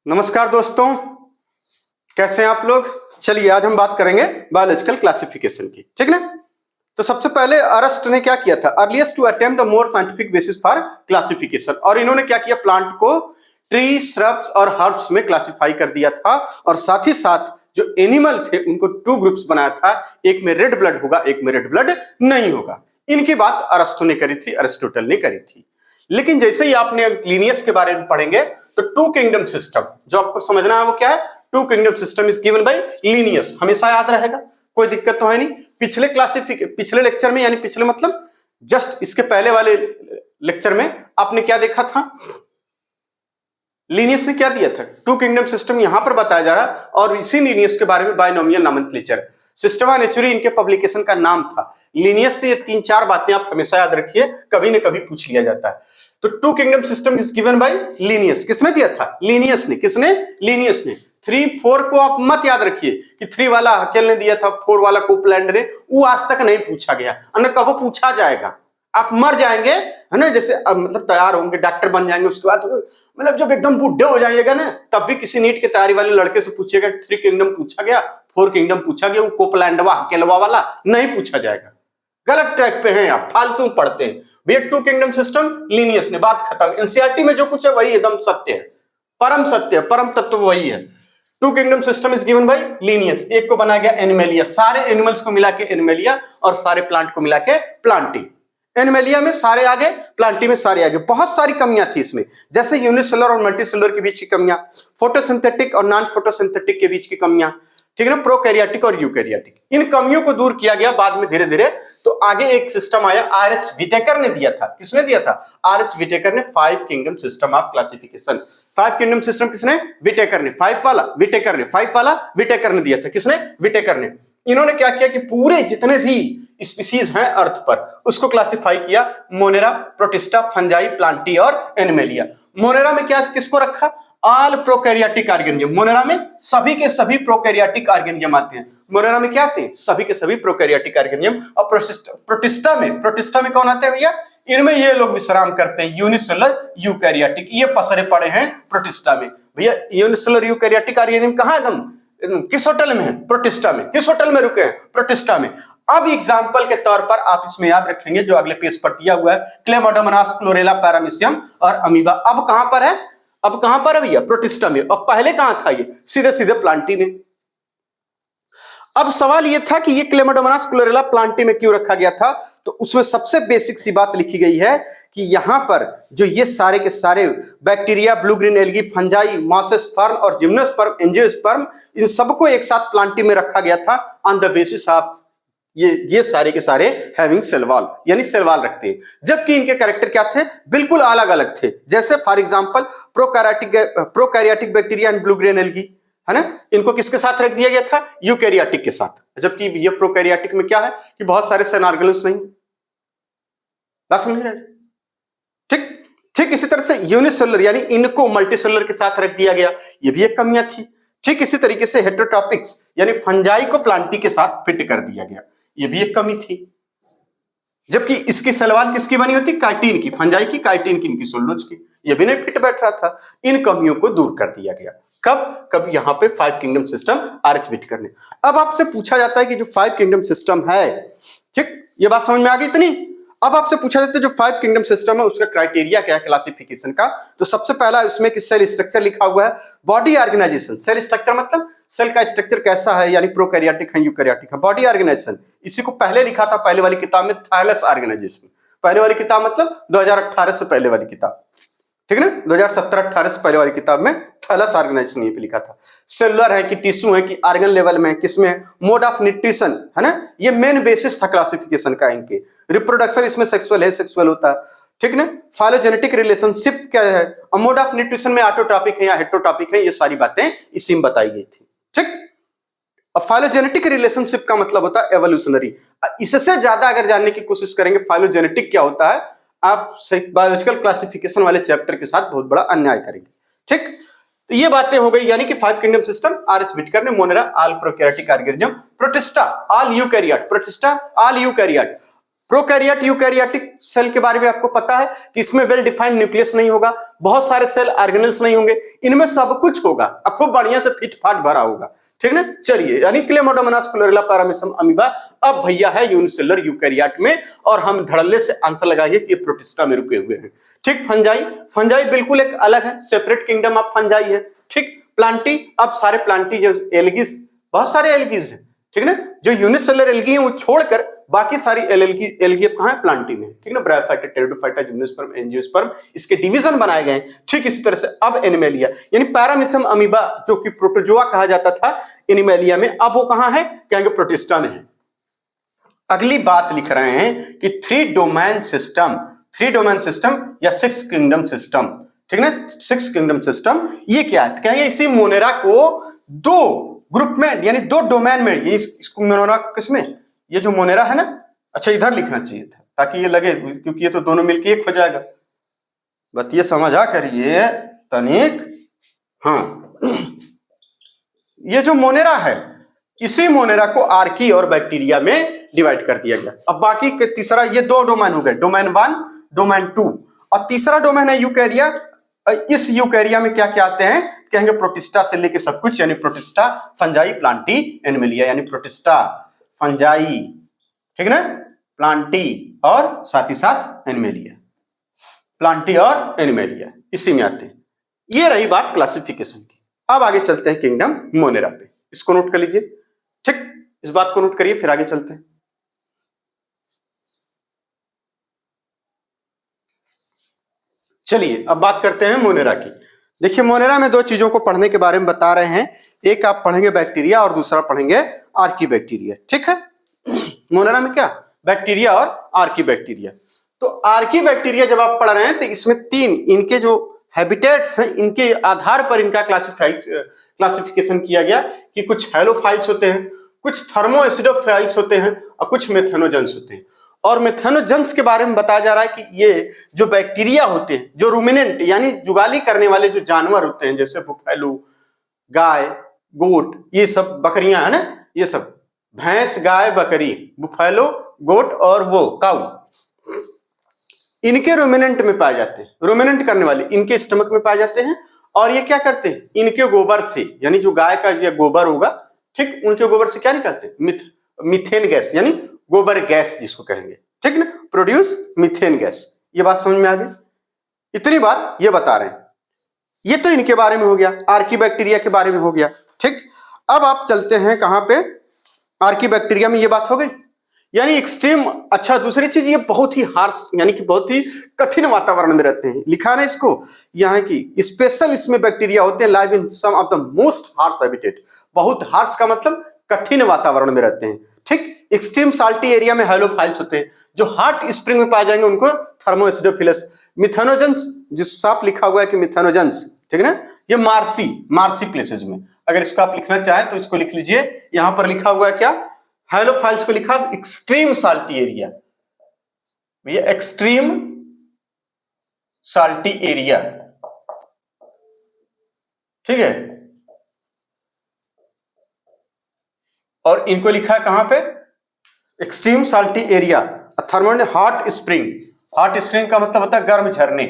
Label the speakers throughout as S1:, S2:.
S1: नमस्कार दोस्तों, कैसे हैं आप लोग। चलिए आज हम बात करेंगे बायोलॉजिकल क्लासिफिकेशन की, ठीक ना। तो सबसे पहले अरस्ट ने क्या किया था, earliest to attempt the more scientific basis for classification. और इन्होंने क्या किया, प्लांट को ट्री, श्रब्स और हर्ब्स में क्लासिफाई कर दिया था। और साथ ही साथ जो एनिमल थे उनको टू ग्रुप्स बनाया था, एक में रेड ब्लड होगा, एक में रेड ब्लड नहीं होगा। इनकी बात अरस्तु ने करी थी, अरिस्टोटल ने करी थी। लेकिन जैसे ही आपने लिनियस के बारे में पढ़ेंगे तो टू किंगडम सिस्टम जो आपको समझना है वो क्या है, two kingdom system is given by Linnaeus, हमेशा याद रहेगा, कोई दिक्कत तो है नहीं। पिछले लेक्चर में, यानी पिछले मतलब जस्ट इसके पहले वाले लेक्चर में आपने क्या देखा था, लिनियस ने क्या दिया था, टू किंगडम सिस्टम यहां पर बताया जा रहा। और इसी लिनियस के बारे में बायनोमियल नोमेनक्लेचर, सिस्टमा नेचुरी इनके पब्लिकेशन का नाम था। लिनियस से ये 3-4 बातें आप हमेशा याद रखिए, कभी न कभी पूछ लिया जाता है। तो two kingdom system is given by Linnaeus. किसने दिया था, लिनियस ने। किसने, लिनियस ने। 3-4 को आप मत याद रखिए कि 3 वाला हकेल ने दिया था, 4 वाला कोपलैंड ने, वो आज तक नहीं पूछा गया, अन्य कब पूछा जाएगा। आप मर जाएंगे, है ना, जैसे मतलब तैयार होंगे, डॉक्टर बन जाएंगे, उसके बाद मतलब जब एकदम बुढ़े हो जाइएगा ना, तब भी किसी नीट की तैयारी वाले लड़के से पूछिएगा 3 किंगडम पूछा गया, 4 किंगडम पूछा गया, वो कोपलैंडवा हकेलवा वाला नहीं पूछा जाएगा। गलत ट्रैक पे हैं आप, फालतू पढ़ते हैं भैया। टू किंगडम सिस्टम लिनियस ने, बात खत्म। एनसीईआरटी में जो कुछ है वही एकदम सत्य है, परम सत्य है, परम तत्व वही है। Two kingdom system is given by Linnaeus. एक को बनाया गया एनिमेलिया, सारे एनिमल्स को मिला के एनिमेलिया, और सारे प्लांट को मिला के प्लांटी। एनिमेलिया में सारे आगे, प्लांटी में सारे आगे। बहुत सारी कमियां थी इसमें, जैसे यूनिसेलुलर और मल्टीसेलुलर के बीच की कमियां, फोटोसिंथेटिक और नॉन फोटोसिंथेटिक के बीच की कमियां, ठीक है ना, प्रोकैरियोटिक और यूकैरियोटिक। इन कमियों को दूर किया गया बाद में धीरे धीरे। तो आगे एक सिस्टम आया, आर.एच. व्हिटेकर ने दिया था। किसने दिया था, आर.एच. व्हिटेकर ने, 5 kingdom system of classification. 5 kingdom system किसने, व्हिटेकर ने। 5 वाला व्हिटेकर ने, 5 वाला व्हिटेकर ने दिया था। किसने, व्हिटेकर ने। इन्होंने क्या किया कि पूरे जितने भी स्पीसीज हैं अर्थ पर उसको क्लासिफाई किया, मोनेरा, प्रोटिस्टा, फंजाई, प्लांटी और एनिमेलिया। मोनेरा में क्या, किसको रखा, ऑल प्रोकैरियोटिक ऑर्गेनिज्म। मोनेरा में सभी के सभी प्रोकैरियोटिक ऑर्गेनिज्म आते हैं। मोनेरा में क्या आते हैं, सभी के सभी प्रोकैरियोटिक ऑर्गेनिज्म। और प्रोटिस्टा में कौन आते हैं भैया, इनमें ये लोग विश्राम करते हैं, यूनिसेलुलर यूकैरियोटिक, ये पसरे पड़े हैं प्रोटिस्टा में। भैया यूनिसेलुलर यूकैरियोटिक ऑर्गेनिज्म कहां है, एकदम किस होटल में है, प्रोटिस्टा में। किस होटल में रुके हैं, प्रोटिस्टा में। अब एग्जांपल के तौर पर आप इसमें याद रखेंगे जो अगले पेज पर दिया हुआ है, क्लेमाइडोमोनास, क्लोरेला, पैरामीशियम और अमीबा। अब कहां पर है, अब कहां पर है भैया, प्रोटिस्टा में। और पहले कहां था, ये सीधे सीधे प्लांटी में। अब सवाल ये था कि ये क्लेमाइडोमोनास, क्लोरेला प्लांटी में क्यों रखा गया था। तो उसमें सबसे बेसिक सी बात लिखी गई है कि यहां पर जो ये सारे के सारे bacteria, blue green algae, fungi, mosses, firm और जिम्नोस्पर्म, एंजियोस्पर्म, इन सबको एक साथ प्लांटी में रखा गया था ऑन द बेसिस ऑफ ये सारे के सारे हैविंग सेल वॉल, यानी सेल वॉल रखते हैं। जबकि इनके कैरेक्टर क्या थे, बिल्कुल अलग अलग थे। जैसे for example prokaryotic bacteria and blue green algae, है ना, इनको किसके साथ रख दिया गया था, यूकैरियोटिक के साथ। जबकि ये प्रोकैरियोटिक में क्या है कि बहुत सारे सेल ऑर्गेनल्स नहीं, बस समझ रहे, ठीक इसी तरह से यूनिसेलुलर यानी इनको मल्टीसेलुलर के साथ रख दिया गया, ये भी एक कमियां थी। ठीक इसी तरीके से हेटेरोट्रॉपिक्स यानी फंजाई को प्लांटी के साथ फिट कर दिया गया, ये भी एक कमी थी। जबकि इसकी सलवाल किसकी बनी होती, काइटिन की, फंजाई की, काइटिन की, इनकी सोलनोज की, ये भी नहीं फिट बैठ रहा था। इन कमियों को दूर कर दिया गया। कब यहां पे 5 किंगडम सिस्टम आर.एच. व्हिटेकर ने। अब आपसे पूछा जाता है कि जो 5 किंगडम सिस्टम है, ठीक, ये बात समझ में आ गई इतनी। अब आपसे पूछा जाता है जो 5 किंगडम सिस्टम है उसका क्राइटेरिया क्या है क्लासिफिकेशन का। तो सबसे पहला उसमें कि सेल स्ट्रक्चर लिखा हुआ है, बॉडी ऑर्गेनाइजेशन। सेल स्ट्रक्चर मतलब सेल का स्ट्रक्चर कैसा है, यानी प्रोकैरियोटिक है, यूकैरियोटिक है। बॉडी ऑर्गेनाइजेशन इसी को पहले लिखा था पहले वाली किताब में, थायलस ऑर्गेनाइजेशन। पहले वाली किताब मतलब 2018 से पहले वाली किताब, ठीक है ना, 2017-18 से पहले वाली किताब में थैलस ऑर्गेनाइजेशन ये पे लिखा था। सेलुलर है कि टिश्यू है कि ऑर्गन लेवल में, किसमें, मोड ऑफ न्यूट्रिशन, है ना, ये मेन बेसिस था क्लासिफिकेशन का इनके। रिप्रोडक्शन इसमें सेक्सुअल है, सेक्सुअल होता है, ठीक ना। फाइलोजेनेटिक रिलेशनशिप क्या है, और मोड ऑफ न्यूट्रिशन में ऑटोट्रॉपिक है या हेटेरोट्रॉपिक है, ये सारी बातें इसी में बताई गई थी, ठीक। और फाइलोजेनेटिक रिलेशनशिप का मतलब होता है एवोल्यूशनरी। इससे ज्यादा अगर जानने की कोशिश करेंगे फाइलोजेनेटिक क्या होता है, आप बायोलॉजिकल क्लासिफिकेशन वाले चैप्टर के साथ बहुत बड़ा अन्याय करेंगे, ठीक। तो ये बातें हो गई, यानी कि 5 किंगडम सिस्टम आर.एच. व्हिटेकर ने। Monera all prokaryotic organism, Protista all eukaryote, Protista all eukaryote, prokaryote eukaryotic cell के बारे में आपको पता है कि इसमें वेल डिफाइंड न्यूक्लियस नहीं होगा, बहुत सारे सेल ऑर्गेनेल्स नहीं होंगे, इनमें सब कुछ होगा और खूब बढ़िया से फिट फाट भरा होगा, ठीक ना। चलिए, यानी क्लेमाइडोमोनास, क्लोरेला, पैरामीशियम, अमीबा अब भैया है यूनिसेलुलर यूकैरियोट में, और हम धड़ल्ले से आंसर लगाएंगे कि ये प्रोटिस्टा में रुके हुए हैं, ठीक। फंजाई, फंजाई बिल्कुल एक अलग है, सेपरेट किंगडम ऑफ फंजाई है, ठीक। प्लांटी, अब सारे प्लांटी जो एल्गीज, बहुत सारे एल्गीज हैं, ठीक ना, जो यूनिसेलुलर एल्गी हैं वो छोड़कर बाकी सारी एल्गी कहां है, प्लांटी में, ठीक ना। ब्रायोफाइटा, टेरिडोफाइटा, जिम्नोस्पर्म, एंजियोस्पर्म, इसके डिवीजन बनाए गए हैं, ठीक इसी तरह से। अब एनिमेलिया यानी पैरामीशियम अमीबा जो कि प्रोटोजोआ कहा जाता था एनिमेलिया में, अब वो कहां है, कहेंगे प्रोटिस्टा में है। अगली बात लिख रहे हैं कि थ्री डोमेन सिस्टम या सिक्स किंगडम सिस्टम, ठीक ना, सिक्स किंगडम सिस्टम ये क्या है, कहेंगे इसी मोनेरा को दो ग्रुप में यानी दो डोमेन में, इसको मोनेरा किसमें, ये जो मोनेरा है ना, अच्छा इधर लिखना चाहिए था ताकि ये लगे, क्योंकि ये तो दोनों मिलके एक हो जाएगा, बस ये समझा करिए तनिक। हाँ, ये जो मोनेरा है इसी मोनेरा को आर्की और बैक्टीरिया में डिवाइड कर दिया गया। अब बाकी के तीसरा, ये दो डोमेन हो गए, डोमेन 1, डोमेन 2, और तीसरा डोमेन है यूकैरिया। इस यूकैरिया में क्या क्या आते हैं, कहेंगे प्रोटिस्टा से लेके सब कुछ, यानी प्रोटिस्टा, फंजाई, प्लांटी, एनिमेलिया, यानी प्रोटिस्टा, फंजाई, ठीक ना, प्लांटी और साथ ही साथ एनिमेलिया, प्लांटी और एनिमेलिया इसी में आते हैं। ये रही बात क्लासिफिकेशन की। अब आगे चलते हैं किंगडम मोनेरा पे, इसको नोट कर लीजिए, ठीक, इस बात को नोट करिए, फिर आगे चलते हैं। चलिए अब बात करते हैं मोनेरा की। देखिए, मोनेरा में दो चीजों को पढ़ने के बारे में बता रहे हैं, एक आप पढ़ेंगे बैक्टीरिया और दूसरा पढ़ेंगे आर्की बैक्टीरिया, ठीक है। मोनेरा में क्या, बैक्टीरिया और आर्की बैक्टीरिया। तो आर्की बैक्टीरिया जब आप पढ़ रहे हैं तो इसमें तीन इनके जो हैबिटेट्स हैं, इनके आधार पर इनका क्लासिफिकेशन किया गया कि कुछ हैलोफाइल्स होते हैं, कुछ थर्मोएसिडोफाइल्स होते हैं और कुछ मेथेनोजेंस होते हैं। और मेथेनोजेंस के बारे में बताया जा रहा है कि ये जो बैक्टीरिया होते हैं, जो रूमिनेंट यानी जुगाली करने वाले जो जानवर होते हैं, जैसे बुफैलो, गाय, गोट, ये सब, बकरियां है ना, ये सब, भैंस, गाय, बकरी, बुफैलो, गोट और वो काऊ, इनके रूमिनेंट में पाए जाते हैं। रूमिनेंट करने वाले इनके स्टमक में पाए जाते हैं। और ये क्या करते हैं, इनके गोबर से, यानी जो गाय का ये गोबर होगा, ठीक, उनके गोबर से क्या निकालते हैं, मीथेन गैस, यानी गोबर गैस जिसको कहेंगे, ठीक ना, प्रोड्यूस मीथेन गैस। ये बात समझ में आ गई, इतनी बात ये बता रहे हैं। ये तो इनके बारे में हो गया, आर्की बैक्टीरिया के बारे में हो गया, ठीक। अब आप चलते हैं कहां पे, आर्की बैक्टीरिया में ये बात हो गई, यानी एक्सट्रीम। अच्छा, दूसरी चीज, ये बहुत ही हार्श यानी कि बहुत ही कठिन वातावरण में रहते हैं, लिखा है ना इसको, यहाँ की स्पेशल इसमें बैक्टीरिया होते हैं, live in some of the most harsh habitat. बहुत हार्श का मतलब कठिन वातावरण में रहते हैं, ठीक। एक्सट्रीम साल्टी एरिया में हैलोफाइल्स होते हैं, जो हॉट स्प्रिंग में पाए जाएंगे उनको थर्मोएसिडोफिलस। मिथेनोजेंस, जो साफ लिखा हुआ है कि मिथेनोजेंस, ठीक है ना, ये मार्सी प्लेसेस में। अगर इसको आप लिखना चाहें तो इसको लिख लीजिए, यहां पर लिखा हुआ है क्या, हैलोफाइल्स को लिखा एक्सट्रीम साल्टी एरिया, ये एक्सट्रीम साल्टी एरिया, ठीक है। और इनको लिखा है कहां पे, extreme salty area. Thermal hot spring, hot spring का मतलब होता है गर्म झरने,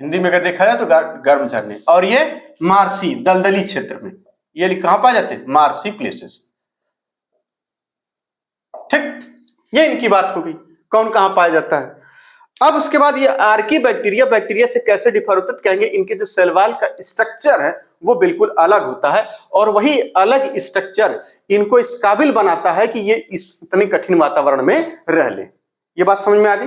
S1: हिंदी में अगर देखा जाए तो गर्म झरने। और ये मार्सी, दलदली क्षेत्र में, ये कहां पाए जाते हैं, मार्सी प्लेसेस, ठीक। ये इनकी बात हो गई, कौन कहां पाया जाता है। अब उसके बाद ये आर्की बैक्टीरिया से कैसे डिफर होता है, कहेंगे इनके जो सेल वॉल का स्ट्रक्चर है वो बिल्कुल अलग होता है, और वही अलग स्ट्रक्चर इनको इस काबिल बनाता है कि ये इस इतने कठिन वातावरण में रह ले। ये बात समझ में आ गई।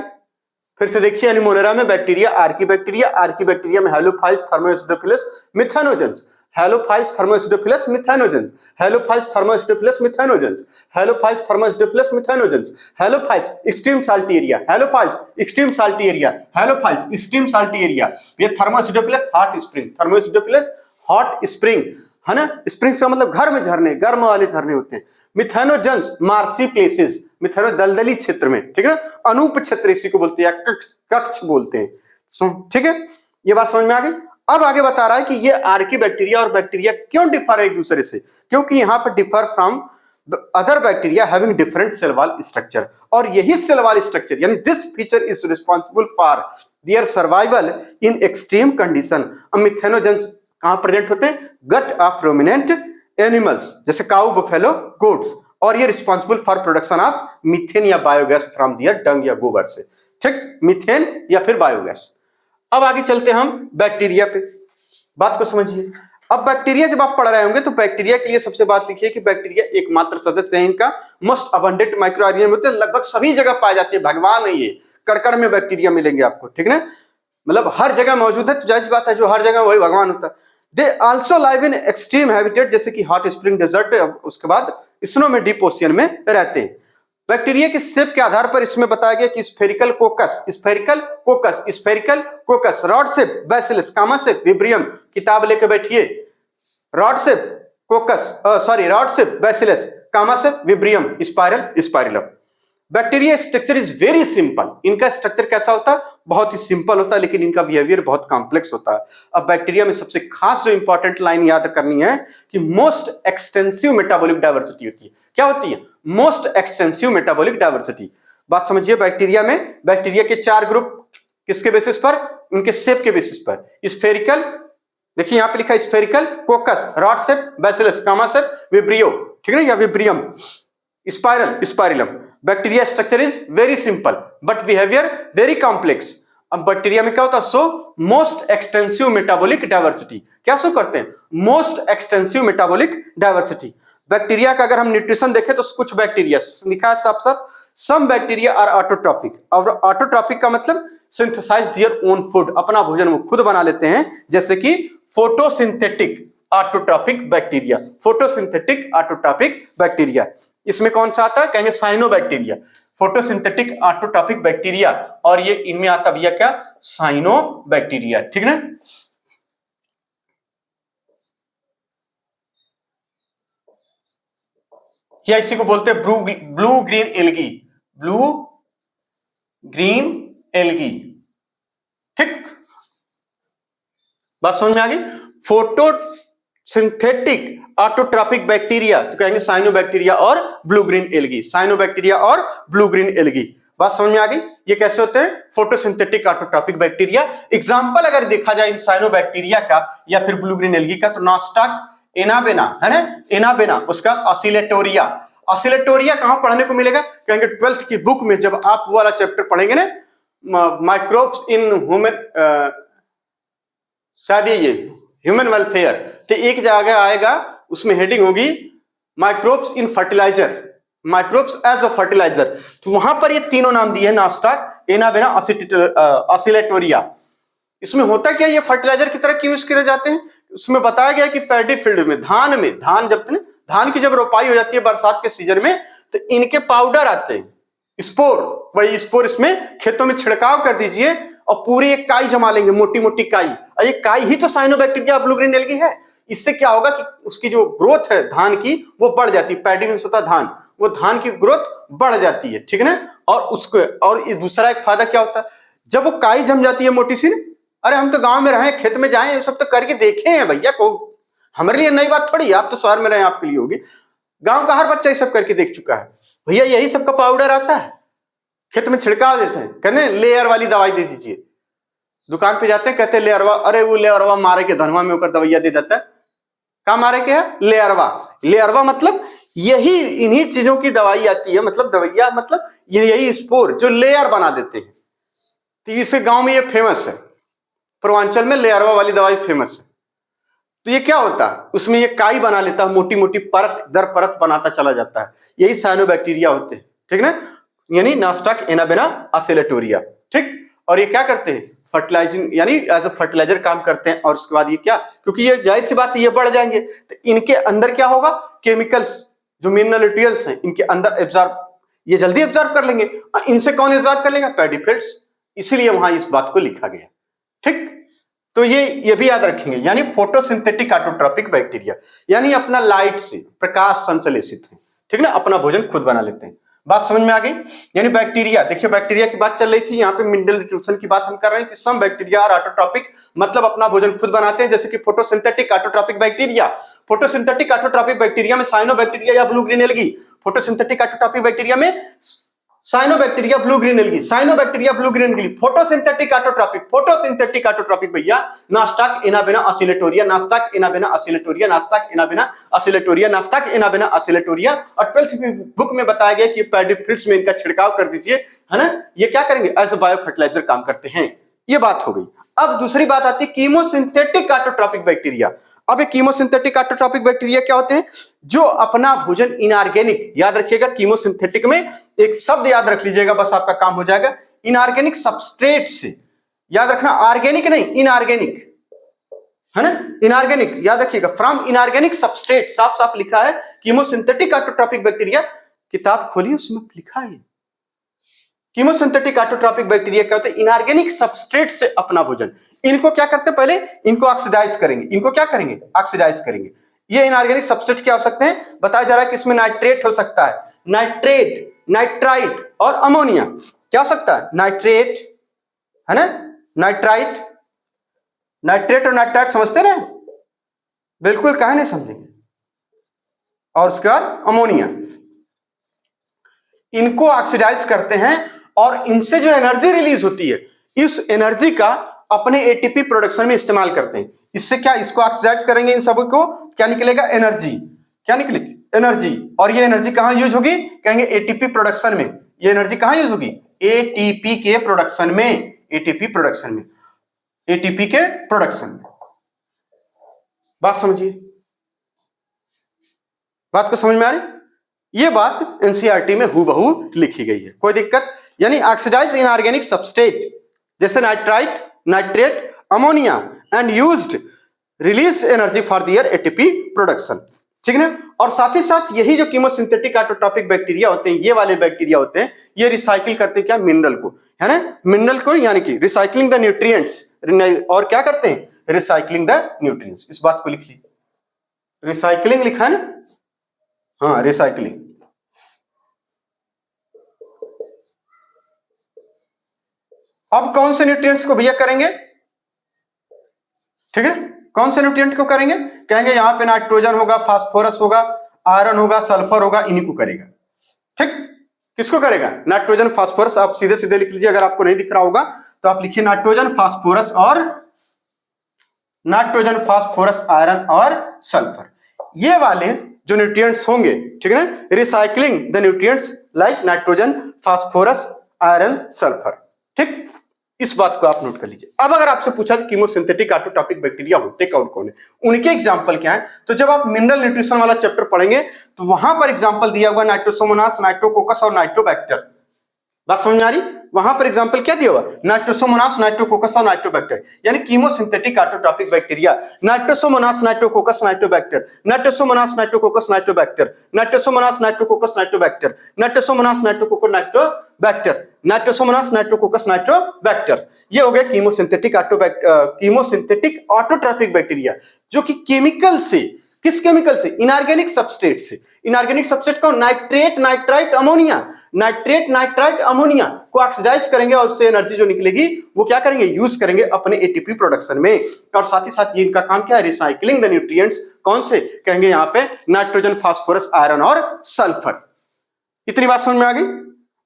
S1: फिर से देखिए, यानी मोनेरा में बैक्टीरिया, आर्की बैक्टीरिया में halophiles, thermoacidophiles, methanogens, halophiles, thermoacidophiles, methanogens, halophiles, thermoacidophiles, methanogens, halophiles, thermoacidophiles, methanogens, halophiles, extreme salty area, halophiles, extreme salty area, halophiles, extreme salty area. ये thermoacidophiles hot spring, thermoacidophiles hot spring, है ना, spring का मतलब गर्म झरने, गर्म वाले झरने होते हैं। मिथेनोजेंस, मार्सी प्लेसेस, मिथेनो दलदली क्षेत्र में, ठीक है ना, अनूप क्षेत्र इसी को बोलते हैं, कक्ष बोलते हैं, ठीक है। ये बात समझ में आ गई। अब आगे बता रहा है कि ये आर्की बैक्टीरिया और बैक्टीरिया क्यों डिफर है एक दूसरे से, क्योंकि यहां पर differ from other bacteria having different cell wall structure, और यही सेल वॉल स्ट्रक्चर यानी this feature is responsible for their survival in extreme condition. अब मिथेनोजेंस कहां प्रेजेंट होते हैं? गट ऑफ रुमिनेंट एनिमल्स जैसे काऊ, बुफेलो, गोट्स, और ये responsible for production of methane या बायोगैस फ्रॉम दियर डंग या गोबर से। ठीक, मीथेन या फिर बायोगैस। अब आगे चलते हैं हम बैक्टीरिया पे, बात को समझिए। अब बैक्टीरिया जब आप पढ़ रहे होंगे तो बैक्टीरिया के लिए सबसे बात लिखिए कि बैक्टीरिया एकमात्र सदस्य है इनका, मोस्ट अबंडेंट माइक्रो ऑर्गेनिज्म होते हैं, लगभग सभी जगह पाए जाते हैं, भगवान है ये, कड़कड़ में बैक्टीरिया मिलेंगे आपको, ठीक ना, मतलब हर जगह मौजूद है, तो जाहिर बात है जो हर जगह वही भगवान होता है। They also live in extreme habitat जैसे कि हॉट स्प्रिंग डेजर्ट, उसके बाद स्नो में, डीप ओशियन में रहते हैं। बैक्टीरिया के शेप के आधार पर इसमें बताया गया कि spherical coccus, spherical coccus, spherical coccus, rod shape, bacillus, comma shape, vibrium, किताब लेके बैठिए, rod shape coccus, rod shape bacillus, comma shape vibrium, spiral, spirillum. Bacteria structure is very simple, इनका स्ट्रक्चर कैसा होता है? बहुत ही सिंपल होता है, लेकिन इनका बिहेवियर बहुत कॉम्प्लेक्स होता है। अब बैक्टीरिया में सबसे खास जो इंपॉर्टेंट लाइन याद करनी है कि मोस्ट एक्सटेंसिव मेटाबॉलिक डाइवर्सिटी होती है। क्या होती है? Most extensive metabolic diversity. बात समझिए, बैक्टीरिया में बैक्टीरिया के 4 ग्रुप, किसके बेसिस पर? उनके शेप के बेसिस पर। स्फेरिकल, देखिए यहां पे लिखा है spherical coccus, rod shape, bacillus, comma shape, vibrio, ठीक है, या vibrium, spiral, spirillum. Bacteria structure is very simple but behaviour very complex. अब बैक्टीरिया में क्या होता है? So most extensive metabolic diversity. क्या शो करते हैं? Most extensive metabolic diversity. Bacteria का अगर हम न्यूट्रिशन देखें तो कुछ बैक्टीरिया लिखा है साफ साफ, सम बैक्टीरिया आर ऑटोट्रॉपिक। और ऑटोट्रॉपिक का मतलब सिंथेसाइज देयर ओन फूड, अपना भोजन वो खुद बना लेते हैं, जैसे कि photosynthetic autotrophic bacteria, photosynthetic autotrophic bacteria. इसमें कौन सा आता है? कहेंगे साइनोबैक्टीरिया, फोटोसिंथेटिक ऑटोट्रॉपिक बैक्टीरिया, और ये इनमें आता भैया क्या? साइनोबैक्टीरिया, ठीक ना। या इसी को बोलते हैं blue green algae, blue green algae, ठीक, बात समझ में आ गई। फोटोसिंथेटिक ऑटोट्रॉपिक बैक्टीरिया तो कहेंगे साइनोबैक्टीरिया और ब्लू ग्रीन एल्गी, साइनोबैक्टीरिया और ब्लू ग्रीन एल्गी। बात समझ में आ गई। ये कैसे होते हैं? Photosynthetic autotrophic bacteria. एग्जांपल अगर देखा जाए इन साइनोबैक्टीरिया का या फिर ब्लू ग्रीन एल्गी का, तो नॉस्टाक एनाबेना है ना, एनाबेना, उसका ऑसिलेटोरिया। ऑसिलेटोरिया कहां पढ़ने को मिलेगा? कहेंगे 12th की बुक में, जब आप वो वाला चैप्टर पढ़ेंगे ना, माइक्रोब्स इन ह्यूमन, शायद ये ह्यूमन वेलफेयर, तो एक जगह आएगा, उसमें हेडिंग होगी microbes in fertiliser, microbes as a fertiliser. तो वहां पर ये तीनों नाम दिए हैं, नॉस्टाक, एनाबेना, ऑसिलेटोरिया। इसमें होता क्या? ये फर्टिलाइजर की तरह क्यों यूज किए जाते हैं? उसमें बताया गया कि पैडी फील्ड में, धान धान की जब रोपाई हो जाती है बरसात के सीजन में, तो इनके पाउडर आते हैं, स्पोर, वही स्पोर इसमें खेतों में छिड़काव कर दीजिए और पूरी एक काई जमा लेंगे, मोटी मोटी काई, और ये काई ही तो साइनोबैक्टीरिया ब्लू ग्रीन एल्गी है। इससे क्या होगा कि उसकी जो ग्रोथ है धान की वो बढ़ जाती है, पैडी मीन्स होता है धान, वो धान की ग्रोथ बढ़ जाती है, ठीक है ना। और उसको, और दूसरा एक फायदा क्या होता है, जब वो काई जम जाती है मोटी सी, अरे हम तो गांव में रहे, खेत में जाए, ये सब तो करके देखे हैं भैया, को हमारे लिए नई बात थोड़ी, आप तो शहर में रहे, आपके लिए होगी, गांव का हर बच्चा ये सब करके देख चुका है। भैया यही सब का पाउडर आता है, खेत में छिड़काव देते हैं, कहने लेयर वाली दवाई दे दीजिए, दुकान पे जाते हैं, कहते हैं लेयरवा, अरे वो लेयरवा मारे के धनवा में होकर दवाइया दे देता है, क्या मारे के है? लेयरवा। लेयरवा मतलब यही, इन्हीं चीजों की दवाई आती है, मतलब दवाइया मतलब यही स्पोर जो लेयर बना देते हैं। तो इसे गांव में ये फेमस है, पूर्वांचल में लेयरवा वाली दवाई फेमस है। तो ये क्या होता है? उसमें ये काई बना लेता है, मोटी मोटी परत दर परत बनाता चला जाता है, यही साइनोबैक्टीरिया होते हैं, ठीक ना, यानी नॉस्टाक एनाबेना ऑसिलेटोरिया, ठीक। और ये क्या करते हैं? फर्टिलाइजिंग, यानी एज अ फर्टिलाइजर काम करते हैं। और उसके बाद ये क्या, क्योंकि ये जाहिर सी बात है ये बढ़ जाएंगे, तो इनके अंदर क्या होगा? केमिकल्स, जो मिनरल न्यूट्रिएंट्स हैं इनके अंदर एब्जॉर्ब, ये जल्दी एब्जॉर्ब कर लेंगे। इनसे कौन एब्जॉर्ब कर लेगा? पैडी फील्ड्स, इसीलिए वहां इस बात को लिखा गया, ठीक। तो ये भी याद रखेंगे, यानी फोटोसिंथेटिक ऑटोट्रॉपिक बैक्टीरिया, यानी अपना लाइट से, प्रकाश संश्लेषित है, ठीक ना, अपना भोजन खुद बना लेते हैं। बात समझ में आ गई। यानी बैक्टीरिया, देखिए बैक्टीरिया की बात चल रही थी, यहाँ पे मिनरल न्यूट्रिशन की बात हम कर रहे हैं कि सम बैक्टीरिया आर ऑटोट्रॉपिक, मतलब अपना भोजन खुद बनाते हैं, जैसे कि photosynthetic autotrophic bacteria. Photosynthetic autotrophic bacteria में साइनोबैक्टीरिया या blue green algae, photosynthetic autotrophic bacteria में cyanobacteria blue green algae, cyanobacteria blue green algae. Photosynthetic autotrophic, photosynthetic autotrophic भैया Nostoc Anabaena Oscillatoria, Nostoc Anabaena Oscillatoria, Nostoc Anabaena Oscillatoria, Nostoc Anabaena Oscillatoria. और 12th book में बताया गया कि paddy fields में इनका छिड़काव कर दीजिए, है ना। ये क्या करेंगे, एज बायो फर्टिलाइजर काम करते हैं। ये बात हो गई। अब दूसरी बात आती है कीमोसिंथेटिक ऑटोट्रॉपिक बैक्टीरिया। अब ये कीमोसिंथेटिक ऑटोट्रॉपिक बैक्टीरिया क्या होते हैं, जो अपना भोजन इनऑर्गेनिक, याद रखिएगा कीमोसिंथेटिक में एक शब्द याद रख लीजिएगा, बस आपका काम हो जाएगा, इनऑर्गेनिक सबस्ट्रेट से, याद रखना, ऑर्गेनिक नहीं इनऑर्गेनिक, है ना, इनऑर्गेनिक याद रखिएगा, फ्रॉम इनऑर्गेनिक सबस्ट्रेट, साफ साफ लिखा है कीमोसिंथेटिक ऑटोट्रॉपिक बैक्टीरिया। किताब खोलिए उसमें लिखा है कीमोसिंथेटिक ऑटोट्रॉपिक बैक्टीरिया क्या होते हैं, इनऑर्गेनिक सबस्ट्रेट से अपना भोजन, इनको क्या करते हैं, पहले इनको ऑक्सीडाइज करेंगे, इनको क्या करेंगे, ऑक्सीडाइज करेंगे। ये इनऑर्गेनिक सबस्ट्रेट क्या हो सकते हैं, बताया जा रहा है कि इसमें नाइट्रेट हो सकता है, नाइट्रेट, नाइट्राइट और अमोनिया। क्या हो सकता है, नाइट्रेट, है ना, नाइट्राइट, नाइट्रेट और नाइट्राइट समझते ना, बिल्कुल कहा नहीं समझेंगे। और उसके बाद अमोनिया, इनको ऑक्सीडाइज करते हैं और इनसे जो एनर्जी रिलीज होती है, इस एनर्जी का अपने एटीपी प्रोडक्शन में इस्तेमाल करते हैं। इससे क्या, इसको ऑक्सीडाइज करेंगे, इन सब को क्या निकलेगा, एनर्जी, क्या निकलेगी, एनर्जी। और ये एनर्जी कहां यूज होगी, कहेंगे एटीपी प्रोडक्शन में। ये एनर्जी कहां यूज होगी, एटीपी के प्रोडक्शन में, एटीपी प्रोडक्शन में, एटीपी के प्रोडक्शन में। बात समझिए, बात को समझ में आ रही, ये बात एनसीईआरटी में हूबहू लिखी गई है, कोई दिक्कत। यानी ऑक्सीडाइज इनऑर्गेनिक सबस्ट्रेट जैसे nitrite, nitrate, ammonia and used release energy for their ATP production, ठीक है ना। और साथ ही साथ यही जो कीमोसिंथेटिक ऑटोट्रॉपिक बैक्टीरिया होते हैं, ये वाले बैक्टीरिया होते हैं, ये रिसाइकिल करते हैं क्या, मिनरल को, है ना, मिनरल को, यानी कि रिसाइकलिंग द न्यूट्रिएंट्स, और क्या करते हैं, रिसाइकलिंग द न्यूट्रिएंट्स। इस बात को लिख लीजिए, रिसाइकलिंग लिखा है ना, हाँ रिसाइकलिंग। अब कौन से न्यूट्रिएंट्स को भैया करेंगे, ठीक है, कौन से न्यूट्रिएंट को करेंगे, कहेंगे यहां पे नाइट्रोजन होगा, फास्फोरस होगा, आयरन होगा, सल्फर होगा, इन्हीं को करेगा, ठीक। किसको करेगा, नाइट्रोजन, फास्फोरस। आप सीधे सीधे लिख लीजिए, अगर आपको नहीं दिख रहा होगा तो आप लिखिए नाइट्रोजन, फास्फोरस और नाइट्रोजन, फास्फोरस, आयरन और सल्फर। ये वाले जो न्यूट्रिएंट्स होंगे, ठीक है ना, recycling the nutrients like nitrogen, phosphorus, iron, sulphur, ठीक। इस बात को आप नोट कर लीजिए। अब अगर आपसे पूछा कि कीमोसिंथेटिक ऑटोट्रॉपिक बैक्टीरिया होते कौन कौन है, उनके एग्जांपल क्या है, तो जब आप मिनरल न्यूट्रिशन वाला चैप्टर पढ़ेंगे तो वहां पर एग्जांपल दिया हुआ नाइट्रोसोमोनास, नाइट्रोकोकस और नाइट्रोबैक्टर। बात समझ में आ रही, वहां पर एग्जांपल क्या दिया हुआ, नाइट्रोसोमोनास, नाइट्रोकोकस और नाइट्रोबैक्टर, यानी chemosynthetic autotrophic bacteria, Nitrosomonas, Nitrococcus, Nitrobacter, Nitrosomonas, Nitrococcus, Nitrobacter, Nitrosomonas, Nitrococcus, Nitrobacter, Nitrosomonas, Nitrococcus, Nitrobacter, Nitrosomonas, Nitrococcus, Nitrobacter. ये हो गया कीमोसिंथेटिक ऑटोट्रॉपिक बैक्टीरिया, जो कि केमिकल से, किस केमिकल से, इनऑर्गेनिक सबस्ट्रेट से। इनऑर्गेनिक सबस्ट्रेट को nitrate, nitrite, ammonia, nitrate, nitrite, ammonia को ऑक्सीडाइज करेंगे और उससे एनर्जी जो निकलेगी वो क्या करेंगे, यूज करेंगे अपने एटीपी प्रोडक्शन में। और साथ ही साथ ये इनका काम क्या है, रिसाइकलिंग द न्यूट्रिएंट्स, कौन से, कहेंगे यहाँ पे नाइट्रोजन, फास्फोरस, आयरन और सल्फर। इतनी बात समझ में आ गई।